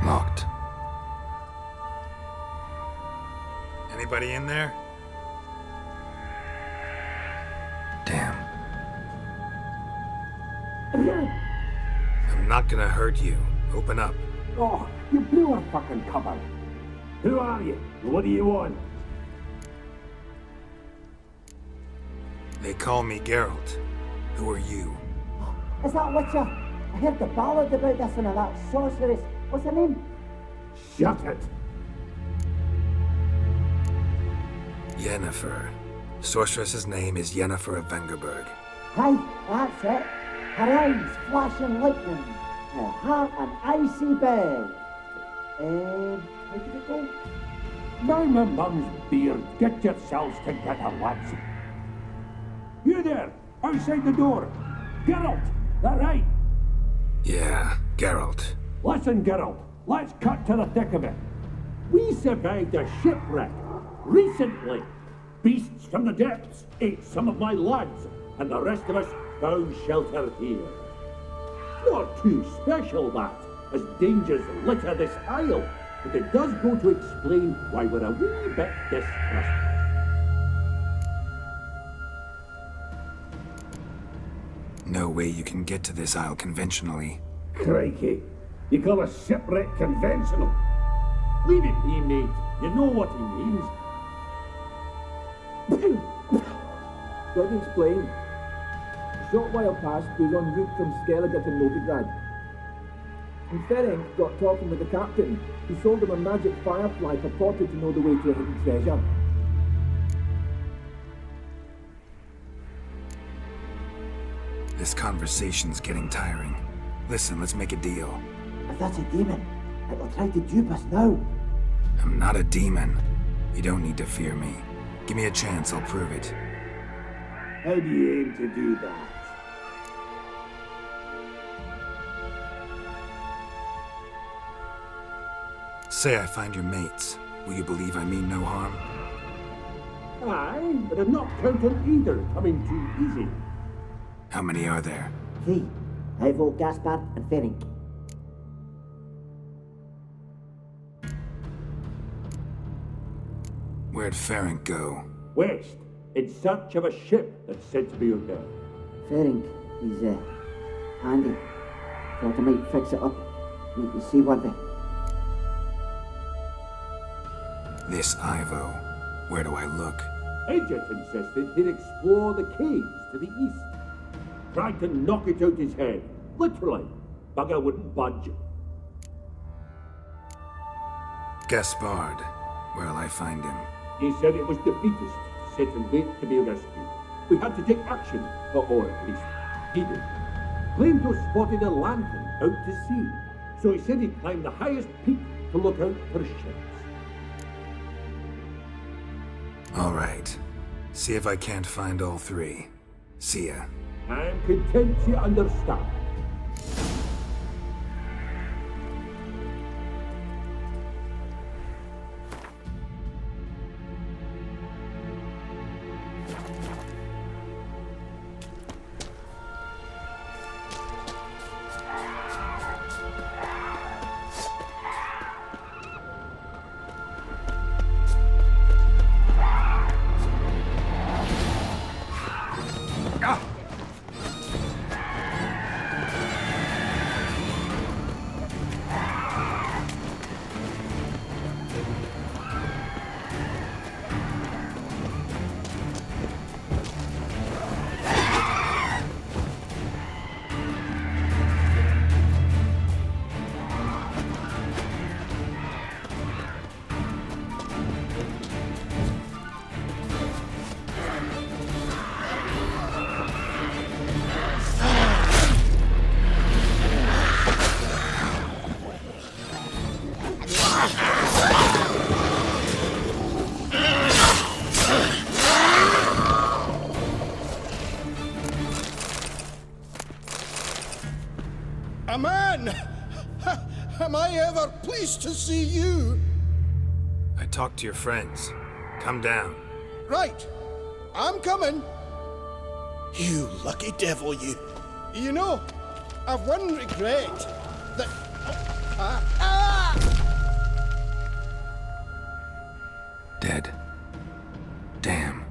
Locked. Anybody in there? Damn. I'm not gonna hurt you. Open up. Oh, you blew our fucking cover. Who are you? What do you want? They call me Geralt. Who are you? Is that Witcher? I heard the ballad about this one of that sorceress. What's her name? Shut it. Yennefer. Sorceress's name is Yennefer of Vengerberg. Aye, that's it. Her eyes flashing lightning. Her heart an icy bed. How did it go? By my mum's beard, get yourselves together, lads. You there, outside the door. Geralt, that right? Yeah, Geralt. Listen, Geralt, let's cut to the thick of it. We survived a shipwreck recently. Beasts from the depths ate some of my lads, and the rest of us found shelter here. Not too special, that, as dangers litter this isle, but it does go to explain why we're a wee bit distrustful. No way you can get to this isle conventionally. Crikey, you call a shipwreck conventional? Leave it be, mate. You know what he means. Let me explain. A short while past, we was en route from Skellige to Novigrad. And Ferenc got talking with the captain, who sold him a magic firefly purported to know the way to a hidden treasure. This conversation's getting tiring. Listen, let's make a deal. If that's a demon, it will try to dupe us now. I'm not a demon. You don't need to fear me. Give me a chance, I'll prove it. How do you aim to do that? Say I find your mates. Will you believe I mean no harm? Aye, but I'm not counting either coming too easy. How many are there? 3. Ivo, Gaspard, and Ferenc. Where'd Ferenc go? West, in search of a ship that's said to be out there. Ferenc, he's handy. Thought I might fix it up. Make you seaworthy. This Ivo. Where do I look? Agent insisted he'd explore the caves to the east. Tried to knock it out his head. Literally. Bugger wouldn't budge. Gaspard. Where'll I find him? He said it was defeatist, set and wait to be rescued. We had to take action, or at least he did. Claimed to have spotted a lantern out to sea, so he said he'd climb the highest peak to look out for ships. All right. See if I can't find all 3. See ya. I'm content you understand. A man! Am I ever pleased to see you? I talked to your friends. Come down. Right. I'm coming. You lucky devil, you. You know, I've one regret. That... Dead. Damn.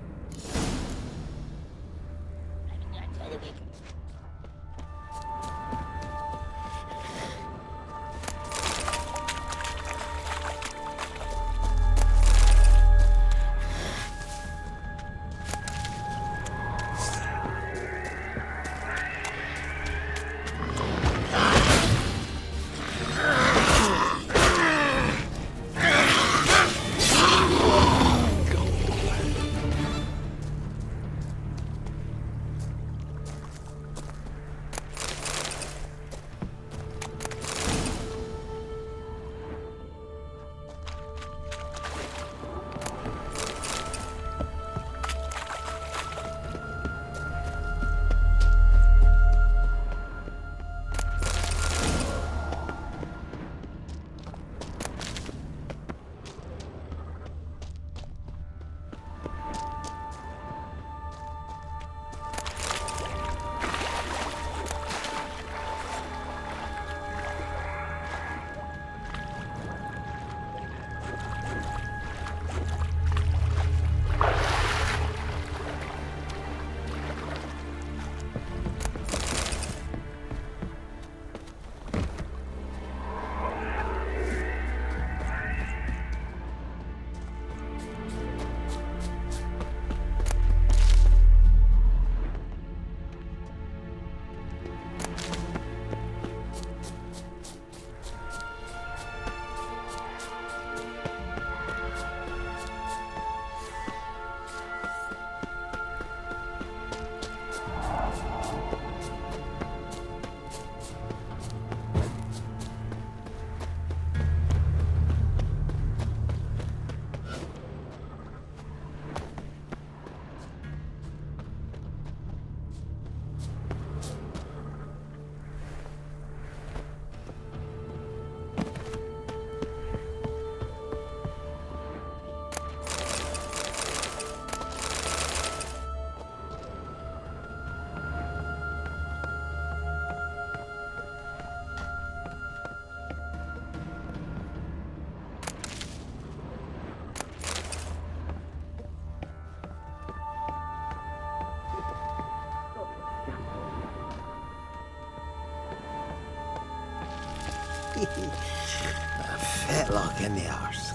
Fetlock in the arse.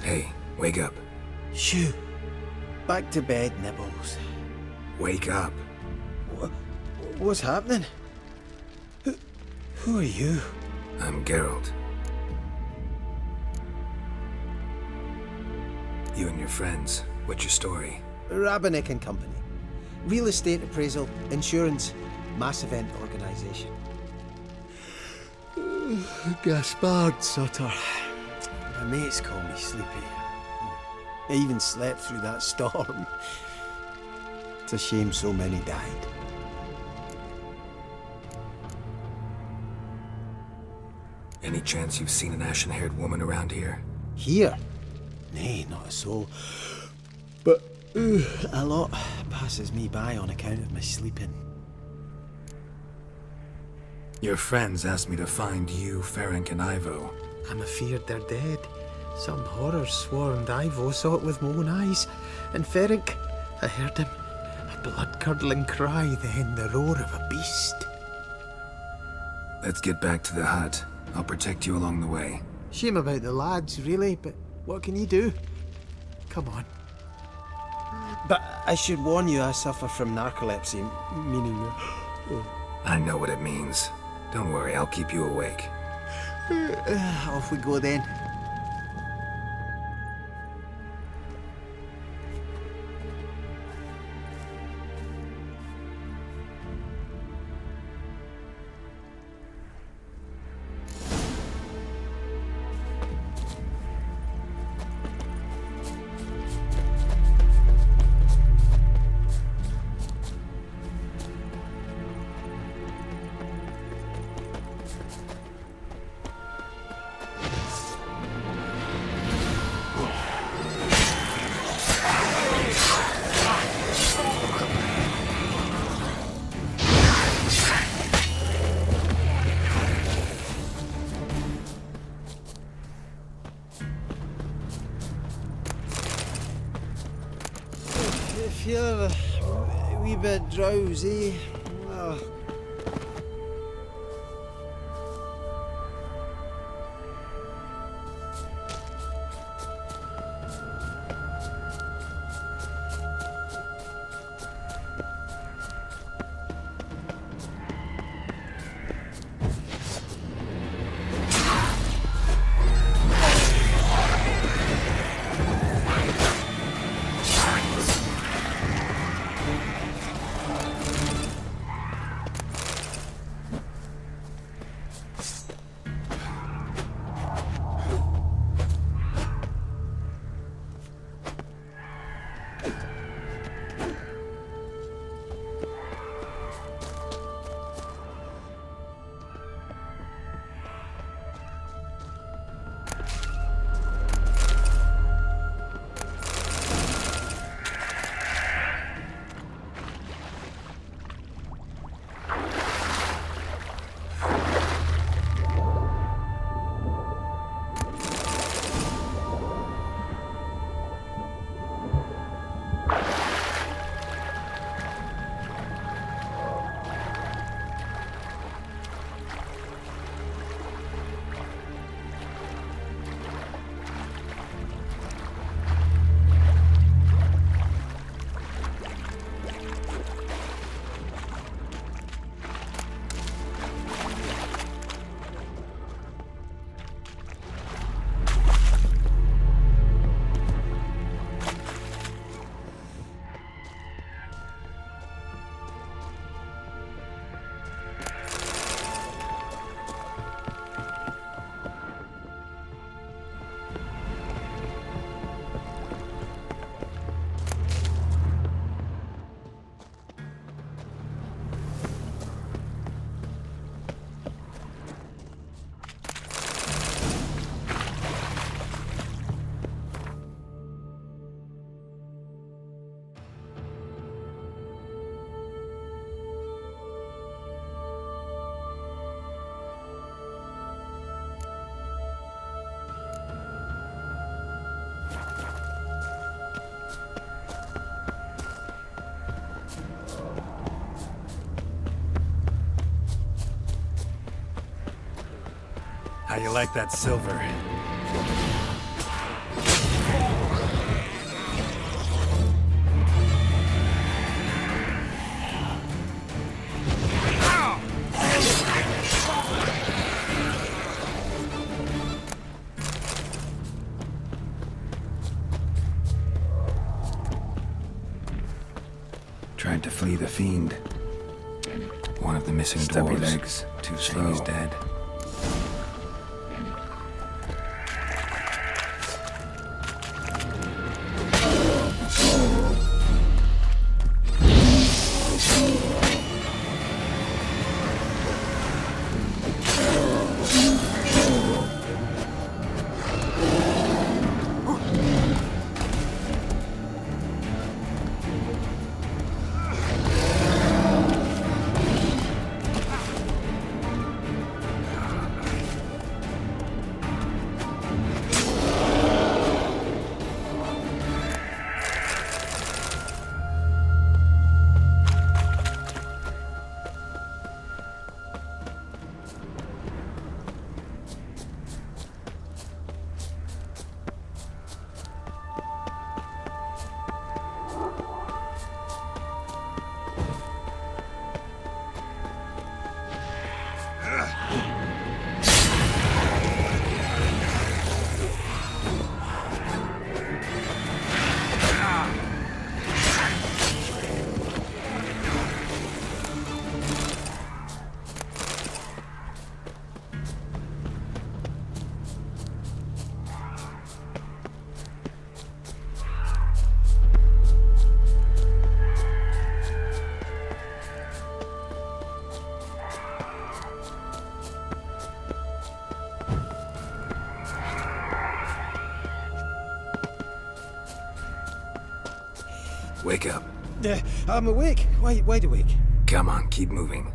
Hey, wake up. Shoo. Back to bed, Nibbles. Wake up. What's happening? Who are you? I'm Geralt. You and your friends, what's your story? Rabenik and Company. Real estate appraisal, insurance, mass event organisation. Gaspard Sutter. My mates call me Sleepy. I even slept through that storm. It's a shame so many died. Any chance you've seen an ashen-haired woman around here? Here? Nay, not a soul. But a lot passes me by on account of my sleeping. Your friends asked me to find you, Ferenc, and Ivo. I'm afeard they're dead. Some horrors swarmed Ivo, saw it with my own eyes. And Ferenc, I heard him. A blood-curdling cry, then the roar of a beast. Let's get back to the hut. I'll protect you along the way. Shame about the lads, really, but what can you do? Come on. But I should warn you, I suffer from narcolepsy, meaning... I know what it means. Don't worry, I'll keep you awake. Off we go then. Feel a wee bit drowsy. Oh. How you like that silver? Tried to flee the fiend. One of the missing Stubby dwarves. legs, too slow. He's dead. Wake up. I'm awake. Wide awake. Come on, keep moving.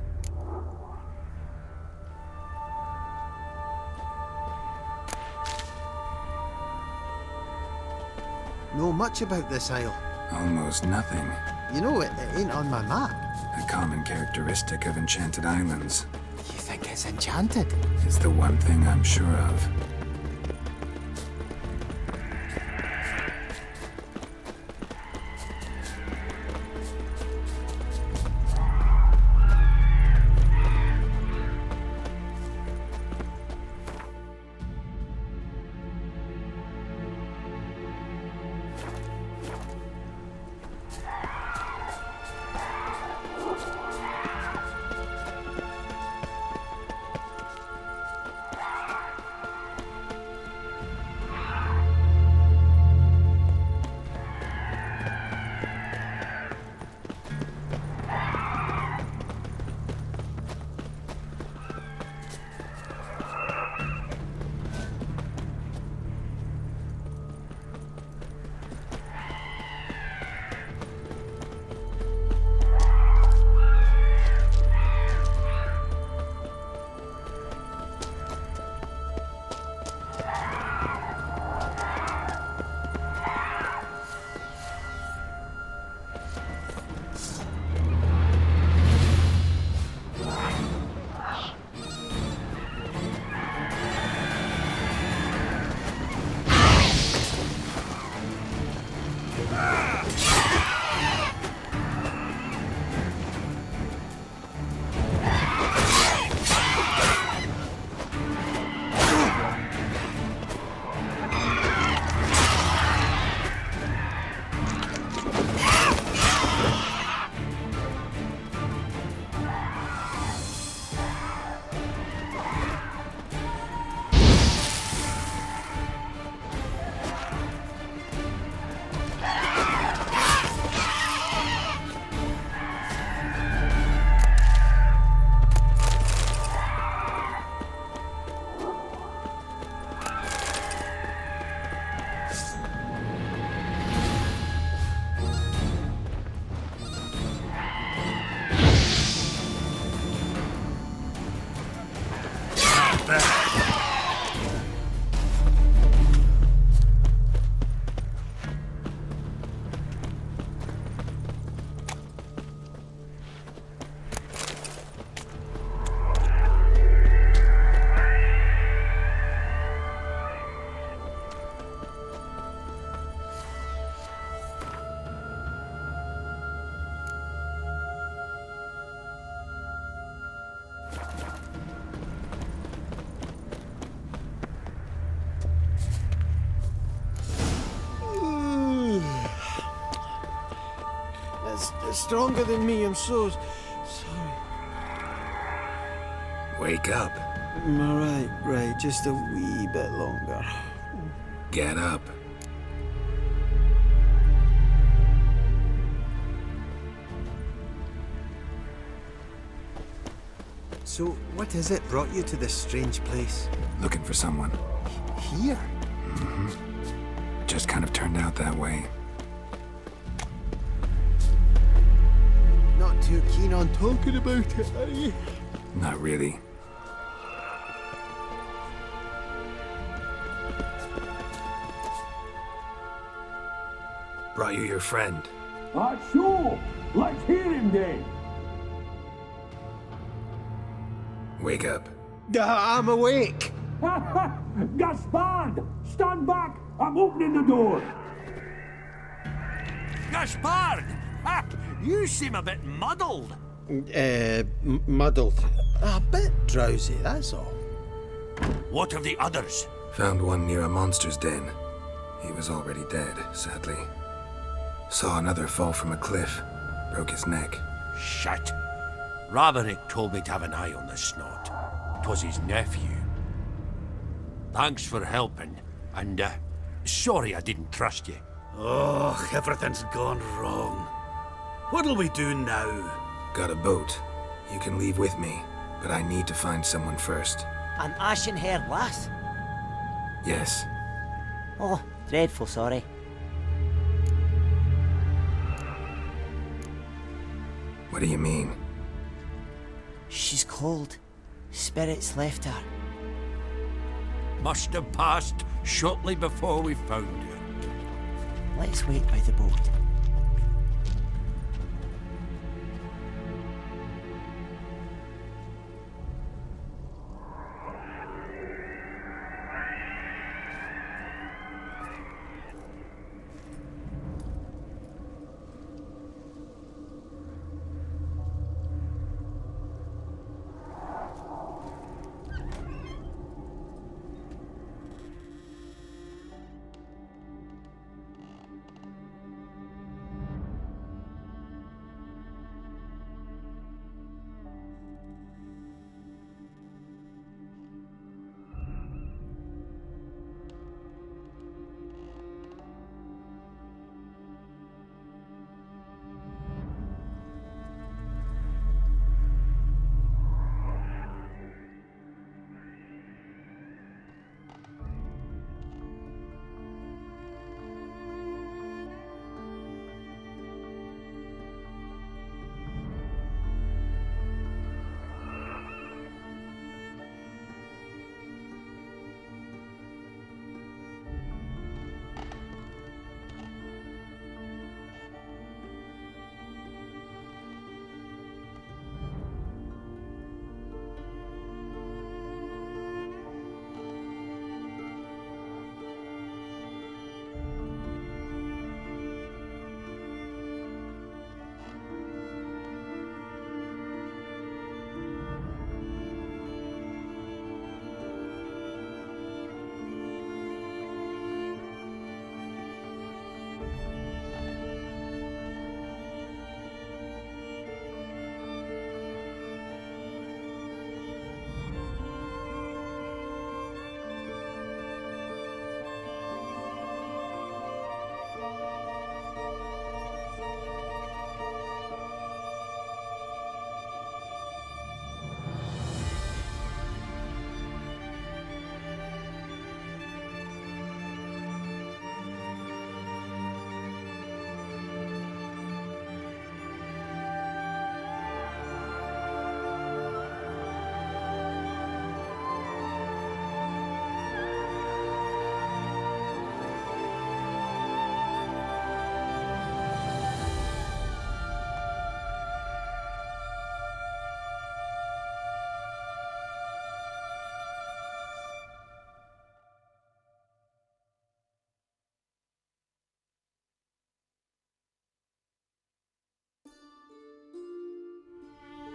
Know much about this isle? Almost nothing. You know, it ain't on my map. A common characteristic of enchanted islands. You think it's enchanted? It's the one thing I'm sure of. stronger than me. I'm so sorry. Wake up. Right. Just a wee bit longer. Get up. So, what is it brought you to this strange place? Looking for someone. Here? Mm-hmm. It just kind of turned out that way. Not too keen on talking about it, are you? Not really. Brought you your friend. Sure. Let's hear him then. Wake up. I'm awake. Gaspard! Stand back! I'm opening the door. Gaspard! Ha! You seem a bit muddled. Muddled. A bit drowsy, that's all. What of the others? Found one near a monster's den. He was already dead, sadly. Saw another fall from a cliff. Broke his neck. Shit. Roderick told me to have an eye on the snot. 'Twas his nephew. Thanks for helping, and sorry I didn't trust you. Oh, everything's gone wrong. What'll we do now? Got a boat. You can leave with me, but I need to find someone first. An ashen-haired lass? Yes. Oh, dreadful sorry. What do you mean? She's cold. Spirits left her. Must have passed shortly before we found her. Let's wait by the boat.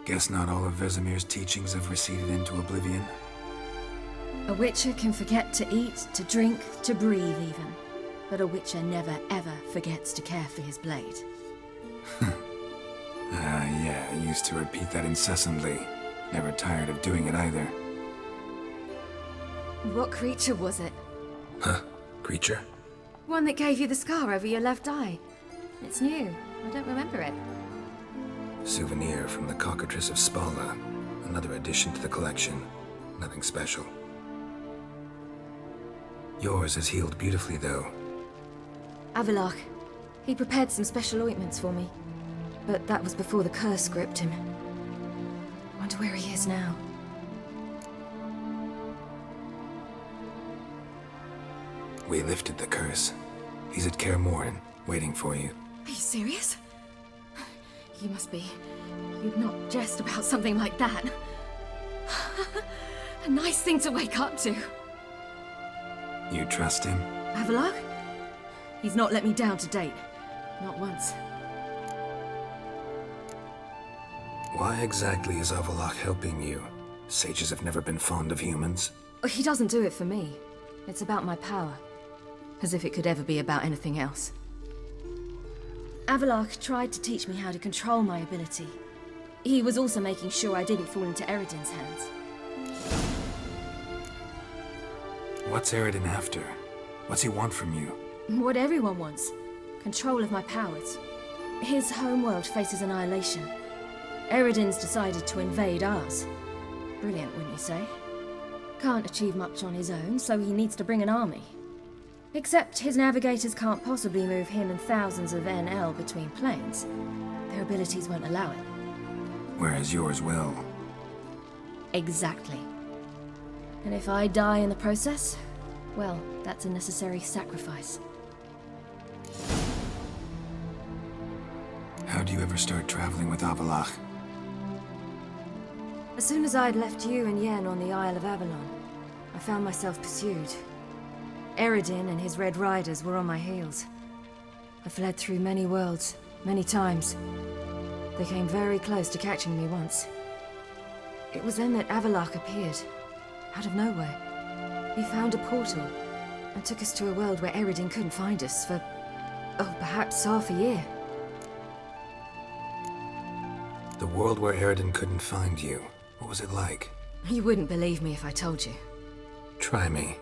Guess not all of Vesemir's teachings have receded into oblivion. A witcher can forget to eat, to drink, to breathe even. But a witcher never ever forgets to care for his blade. Yeah, I used to repeat that incessantly. Never tired of doing it either. What creature was it? Huh? Creature? One that gave you the scar over your left eye. It's new. I don't remember it. Souvenir from the cockatrice of Spala. Another addition to the collection. Nothing special. Yours has healed beautifully, though. Avalok. He prepared some special ointments for me. But that was before the curse gripped him. Wonder where he is now. We lifted the curse. He's at Kaer Morhen, waiting for you. Are you serious? You must be. You'd not jest about something like that. A nice thing to wake up to. You trust him? Avalok? He's not let me down to date. Not once. Why exactly is Avalok helping you? Sages have never been fond of humans. He doesn't do it for me. It's about my power. As if it could ever be about anything else. Avalok tried to teach me how to control my ability. He was also making sure I didn't fall into Eredin's hands. What's Eredin after? What's he want from you? What everyone wants. Control of my powers. His homeworld faces annihilation. Eredin's decided to invade ours. Brilliant, wouldn't you say? Can't achieve much on his own, so he needs to bring an army. Except his navigators can't possibly move him and thousands of NL between planes. Their abilities won't allow it. Whereas yours will. Exactly. And if I die in the process, well, that's a necessary sacrifice. How do you ever start traveling with Avalok? As soon as I'd left you and Yen on the Isle of Avalon, I found myself pursued. Eredin and his Red Riders were on my heels. I fled through many worlds, many times. They came very close to catching me once. It was then that Avalok appeared, out of nowhere. He found a portal, and took us to a world where Eredin couldn't find us for, perhaps half a year. The world where Eredin couldn't find you. What was it like? You wouldn't believe me if I told you. Try me.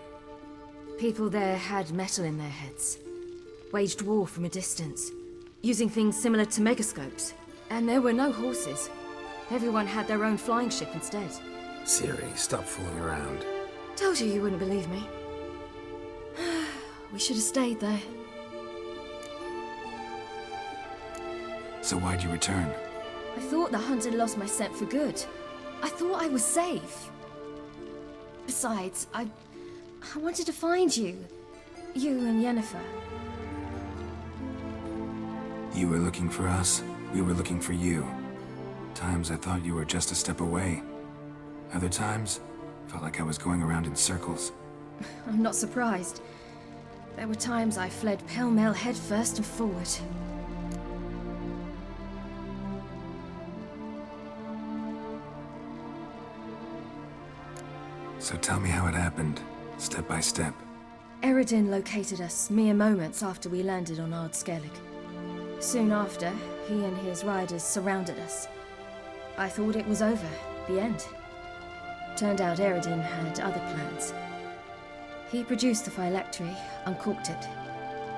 People there had metal in their heads. Waged war from a distance, using things similar to megascopes. And there were no horses. Everyone had their own flying ship instead. Siri, stop fooling around. Told you wouldn't believe me. We should have stayed there. So why'd you return? I thought the hunt had lost my scent for good. I thought I was safe. Besides, I wanted to find you. You and Yennefer. You were looking for us, we were looking for you. Times I thought you were just a step away. Other times, felt like I was going around in circles. I'm not surprised. There were times I fled pell-mell headfirst and forward. So tell me how it happened, step by step. Eredin located us mere moments after we landed on Ard Skellig. Soon after, he and his riders surrounded us. I thought it was over, the end. Turned out Eredin had other plans. He produced the phylactery, uncorked it.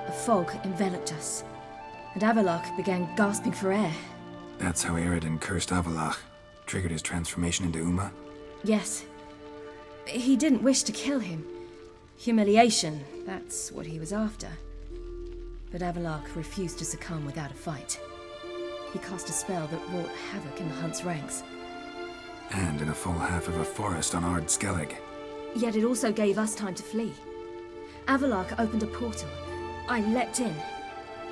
A fog enveloped us, and Avalok began gasping for air. That's how Eredin cursed Avalok, triggered his transformation into Uma? Yes. He didn't wish to kill him. Humiliation, that's what he was after. But Avalok refused to succumb without a fight. He cast a spell that wrought havoc in the hunt's ranks. And in a full half of a forest on Ard Skellig. Yet it also gave us time to flee. Avalok opened a portal. I leapt in.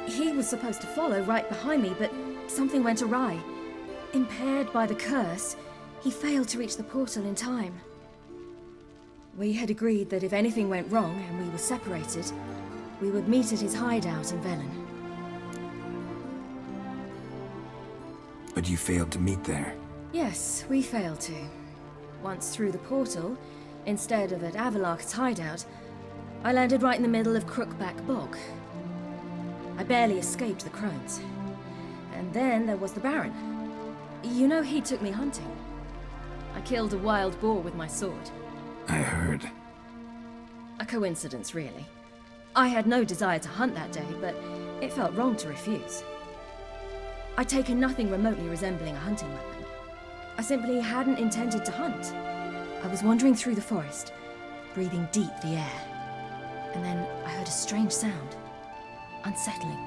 He was supposed to follow right behind me, but something went awry. Impaired by the curse, he failed to reach the portal in time. We had agreed that if anything went wrong and we were separated, we would meet at his hideout in Velen. But you failed to meet there. Yes, we failed to. Once through the portal, instead of at Avalok's hideout, I landed right in the middle of Crookback Bog. I barely escaped the crones. And then there was the Baron. You know, he took me hunting. I killed a wild boar with my sword. I heard. A coincidence, really. I had no desire to hunt that day, but it felt wrong to refuse. I'd taken nothing remotely resembling a hunting weapon. I simply hadn't intended to hunt. I was wandering through the forest, breathing deep the air. And then I heard a strange sound. Unsettling.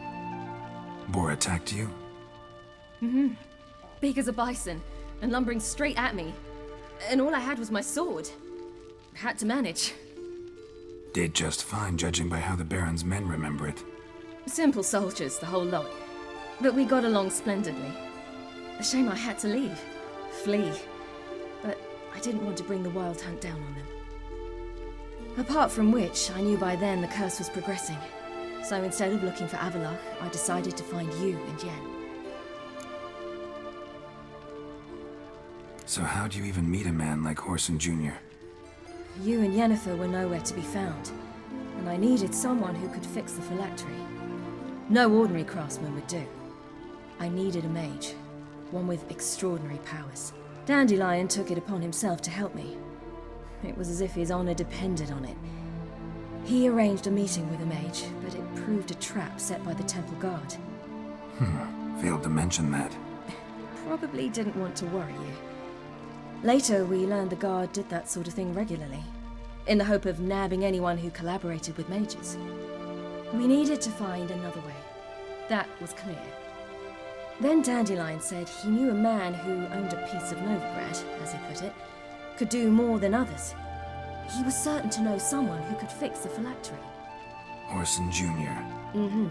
Boar attacked you? Mm-hmm. Big as a bison, and lumbering straight at me. And all I had was my sword. Had to manage. Did just fine, judging by how the Baron's men remember it. Simple soldiers, the whole lot. But we got along splendidly. A shame I had to leave. Flee. But I didn't want to bring the wild hunt down on them. Apart from which, I knew by then the curse was progressing. So instead of looking for Avallac'h, I decided to find you and Yen. So how'd you even meet a man like Horson Jr.? You and Yennefer were nowhere to be found, and I needed someone who could fix the phylactery. No ordinary craftsman would do. I needed a mage, one with extraordinary powers. Dandelion took it upon himself to help me. It was as if his honor depended on it. He arranged a meeting with a mage, but it proved a trap set by the temple guard. Failed to mention that. Probably didn't want to worry you. Later, we learned the guard did that sort of thing regularly, in the hope of nabbing anyone who collaborated with mages. We needed to find another way. That was clear. Then Dandelion said he knew a man who owned a piece of Novigrad, as he put it, could do more than others. He was certain to know someone who could fix the phylactery. Horson Jr. Mm-hmm.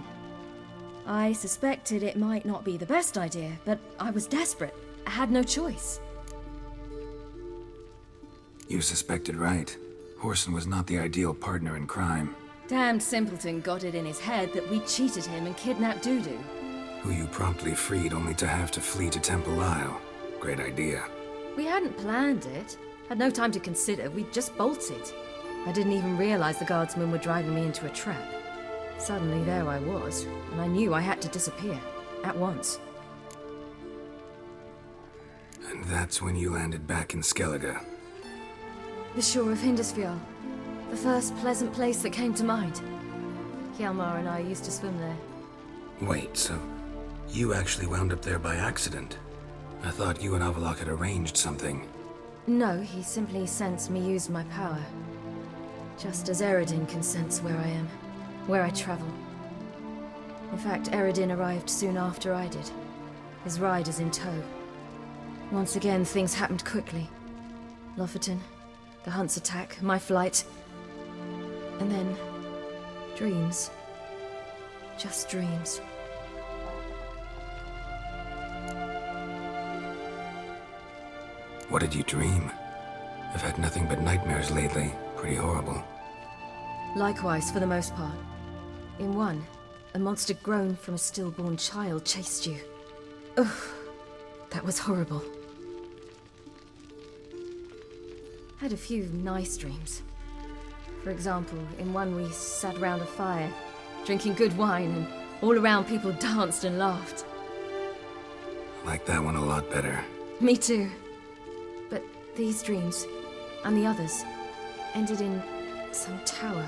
I suspected it might not be the best idea, but I was desperate. I had no choice. You suspected right. Horson was not the ideal partner in crime. Damned simpleton got it in his head that we cheated him and kidnapped Dudu. Who you promptly freed only to have to flee to Temple Isle. Great idea. We hadn't planned it. Had no time to consider. We just bolted. I didn't even realize the guardsmen were driving me into a trap. Suddenly there I was, and I knew I had to disappear. At once. And that's when you landed back in Skellige. The shore of Hindisfjall. The first pleasant place that came to mind. Hjalmar and I used to swim there. Wait, so you actually wound up there by accident? I thought you and Avallac'h had arranged something. No, he simply sensed me use my power. Just as Eredin can sense where I am, where I travel. In fact, Eredin arrived soon after I did, his riders in tow. Once again, things happened quickly. Lofoten, the hunt's attack, my flight. And then, dreams. Just dreams. What did you dream? I've had nothing but nightmares lately. Pretty horrible. Likewise, for the most part. In one, a monster grown from a stillborn child chased you. Ugh, that was horrible. Had a few nice dreams. For example, in one we sat around a fire, drinking good wine, and all around people danced and laughed. I like that one a lot better. Me too. But these dreams, and the others, ended in some tower.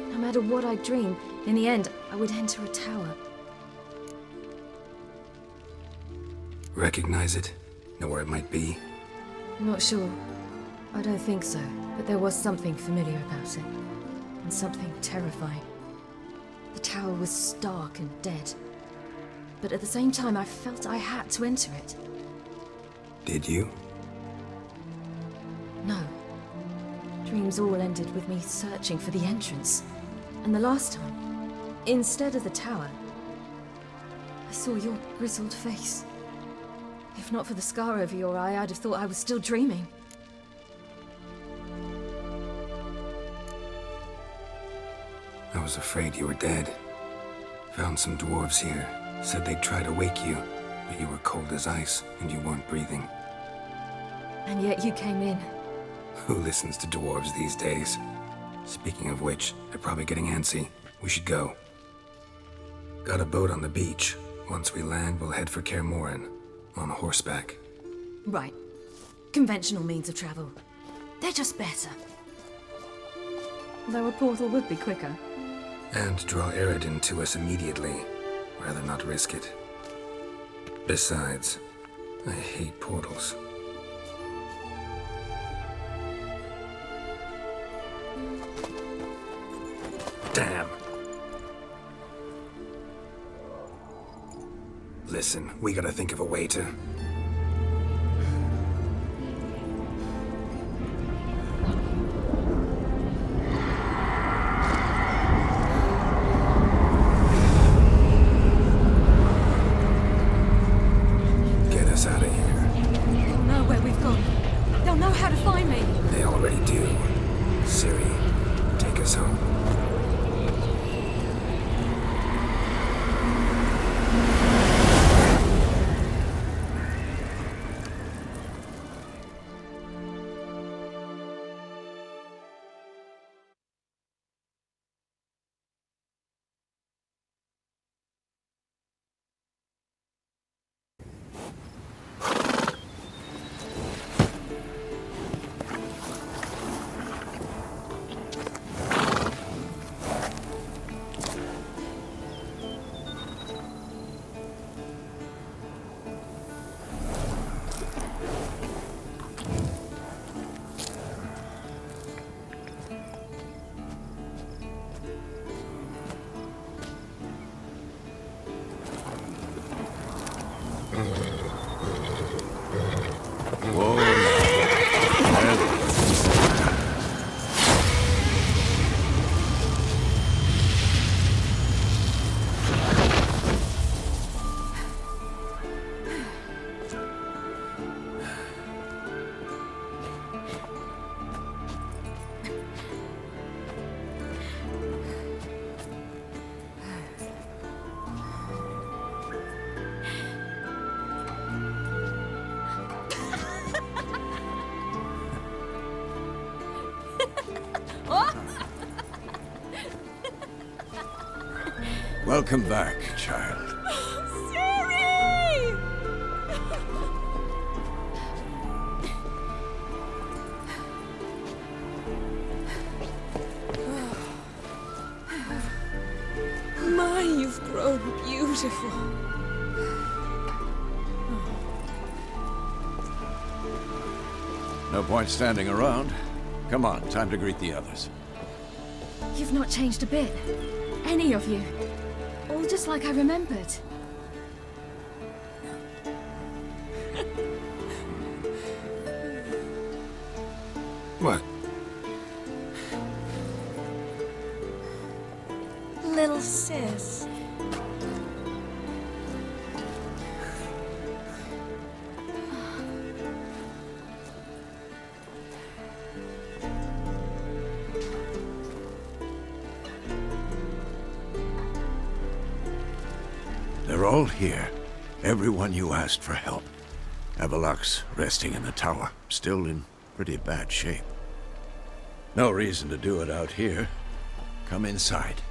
No matter what I dreamed, in the end, I would enter a tower. Recognize it? Know where it might be? Not sure. I don't think so, but there was something familiar about it. And something terrifying. The tower was stark and dead. But at the same time, I felt I had to enter it. Did you? No. Dreams all ended with me searching for the entrance. And the last time, instead of the tower, I saw your grizzled face. If not for the scar over your eye, I'd have thought I was still dreaming. I was afraid you were dead. Found some dwarves here. Said they'd try to wake you, but you were cold as ice and you weren't breathing. And yet you came in. Who listens to dwarves these days? Speaking of which, they're probably getting antsy. We should go. Got a boat on the beach. Once we land, we'll head for Kaer Morhen, on horseback. Right. Conventional means of travel. They're just better. Though a portal would be quicker. And draw Eredin to us immediately. Rather not risk it. Besides, I hate portals. Damn. Listen, we gotta think of a way to... get us out of here. They'll know where we've gone. They'll know how to find me. They already do. Ciri, take us home. Welcome back, child. Ciri! My, you've grown beautiful. No point standing around. Come on, time to greet the others. You've not changed a bit. Any of you. All just like I remembered. What? Little sis. They're all here. Everyone you asked for help. Avalok's resting in the tower, still in pretty bad shape. No reason to do it out here. Come inside.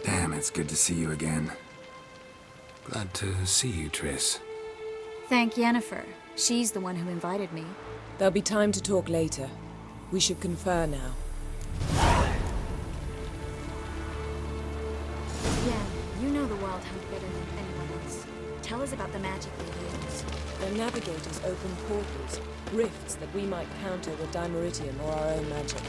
Damn, it's good to see you again. Glad to see you, Triss. Thank Yennefer. She's the one who invited me. There'll be time to talk later. We should confer now. Yeah, you know the Wild Hunt better than anyone else. Tell us about the magic they use. The navigators open portals, rifts that we might counter with Dimeritium or our own magic.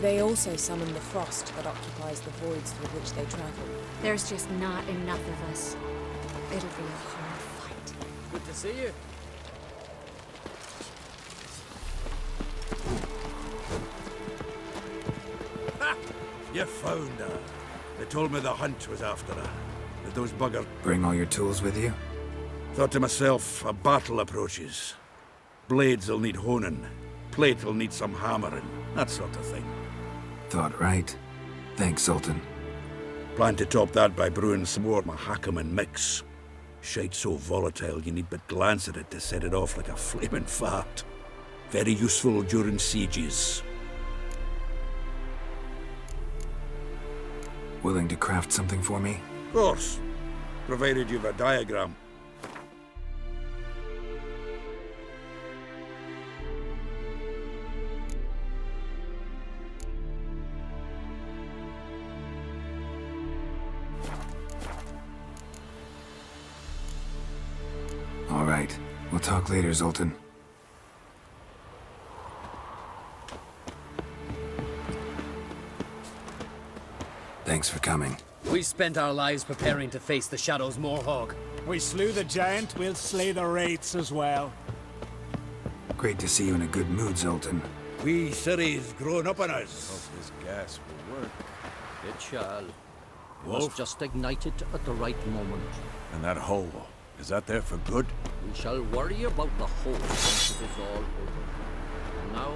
They also summon the frost that occupies the voids through which they travel. There's just not enough of us. It'll be a hard fight. Good to see you. Ha! You found her. They told me the hunt was after her. That those buggers... Bring all your tools with you? Thought to myself, a battle approaches. Blades will need honing. Plate will need some hammering. That sort of thing. Thought right. Thanks, Sultan. Plan to top that by brewing some more Mahakam and mix. Shite so volatile you need but glance at it to set it off like a flaming fart. Very useful during sieges. Willing to craft something for me? Of course, provided you've a diagram. All right. We'll talk later, Zoltan. Thanks for coming. We spent our lives preparing to face the Shadow's Moorhog. We slew the giant, we'll slay the wraiths as well. Great to see you in a good mood, Zoltan. We cities growing up on us. Hope this gas will work. It shall. Wolf? Must just ignite it at the right moment. And that hole, is that there for good? We shall worry about the hole once it is all over. Now,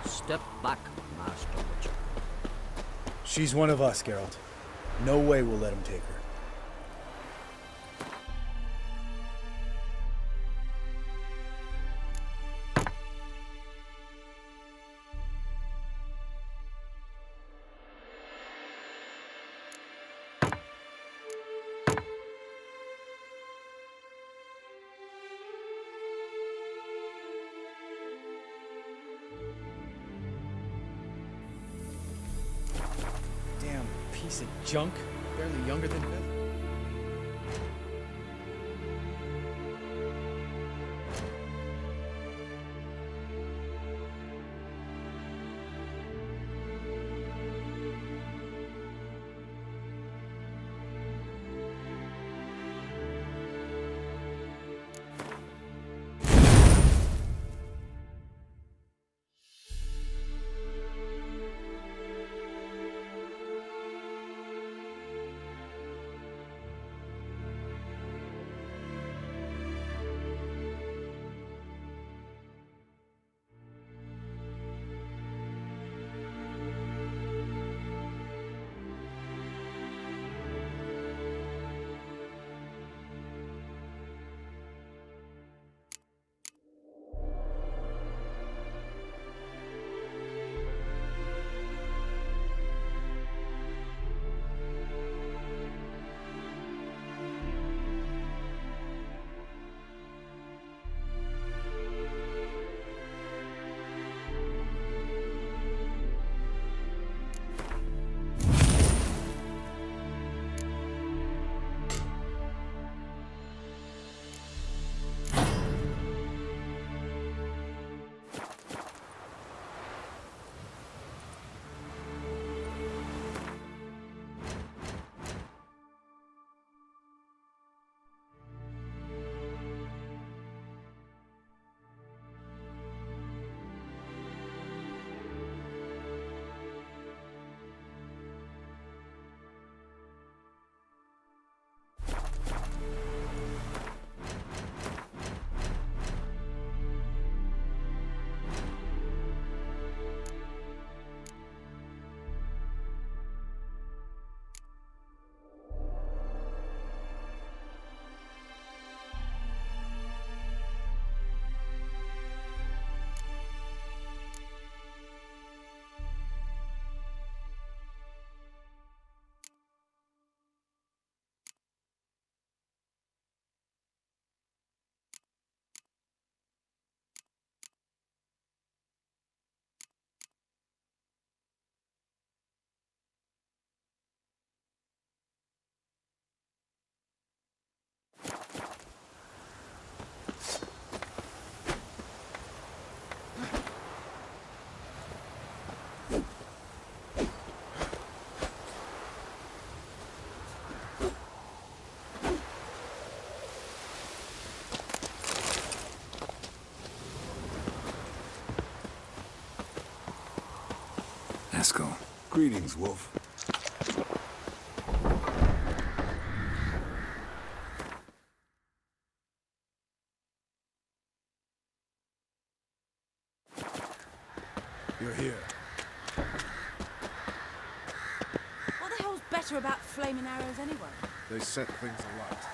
step back, Master Witcher. She's one of us, Geralt. No way we'll let him take her. Damn piece of junk. Barely younger than Bill. Maxco. Greetings, Wolf. You're here. What the hell's better about flaming arrows anyway? They set things alight.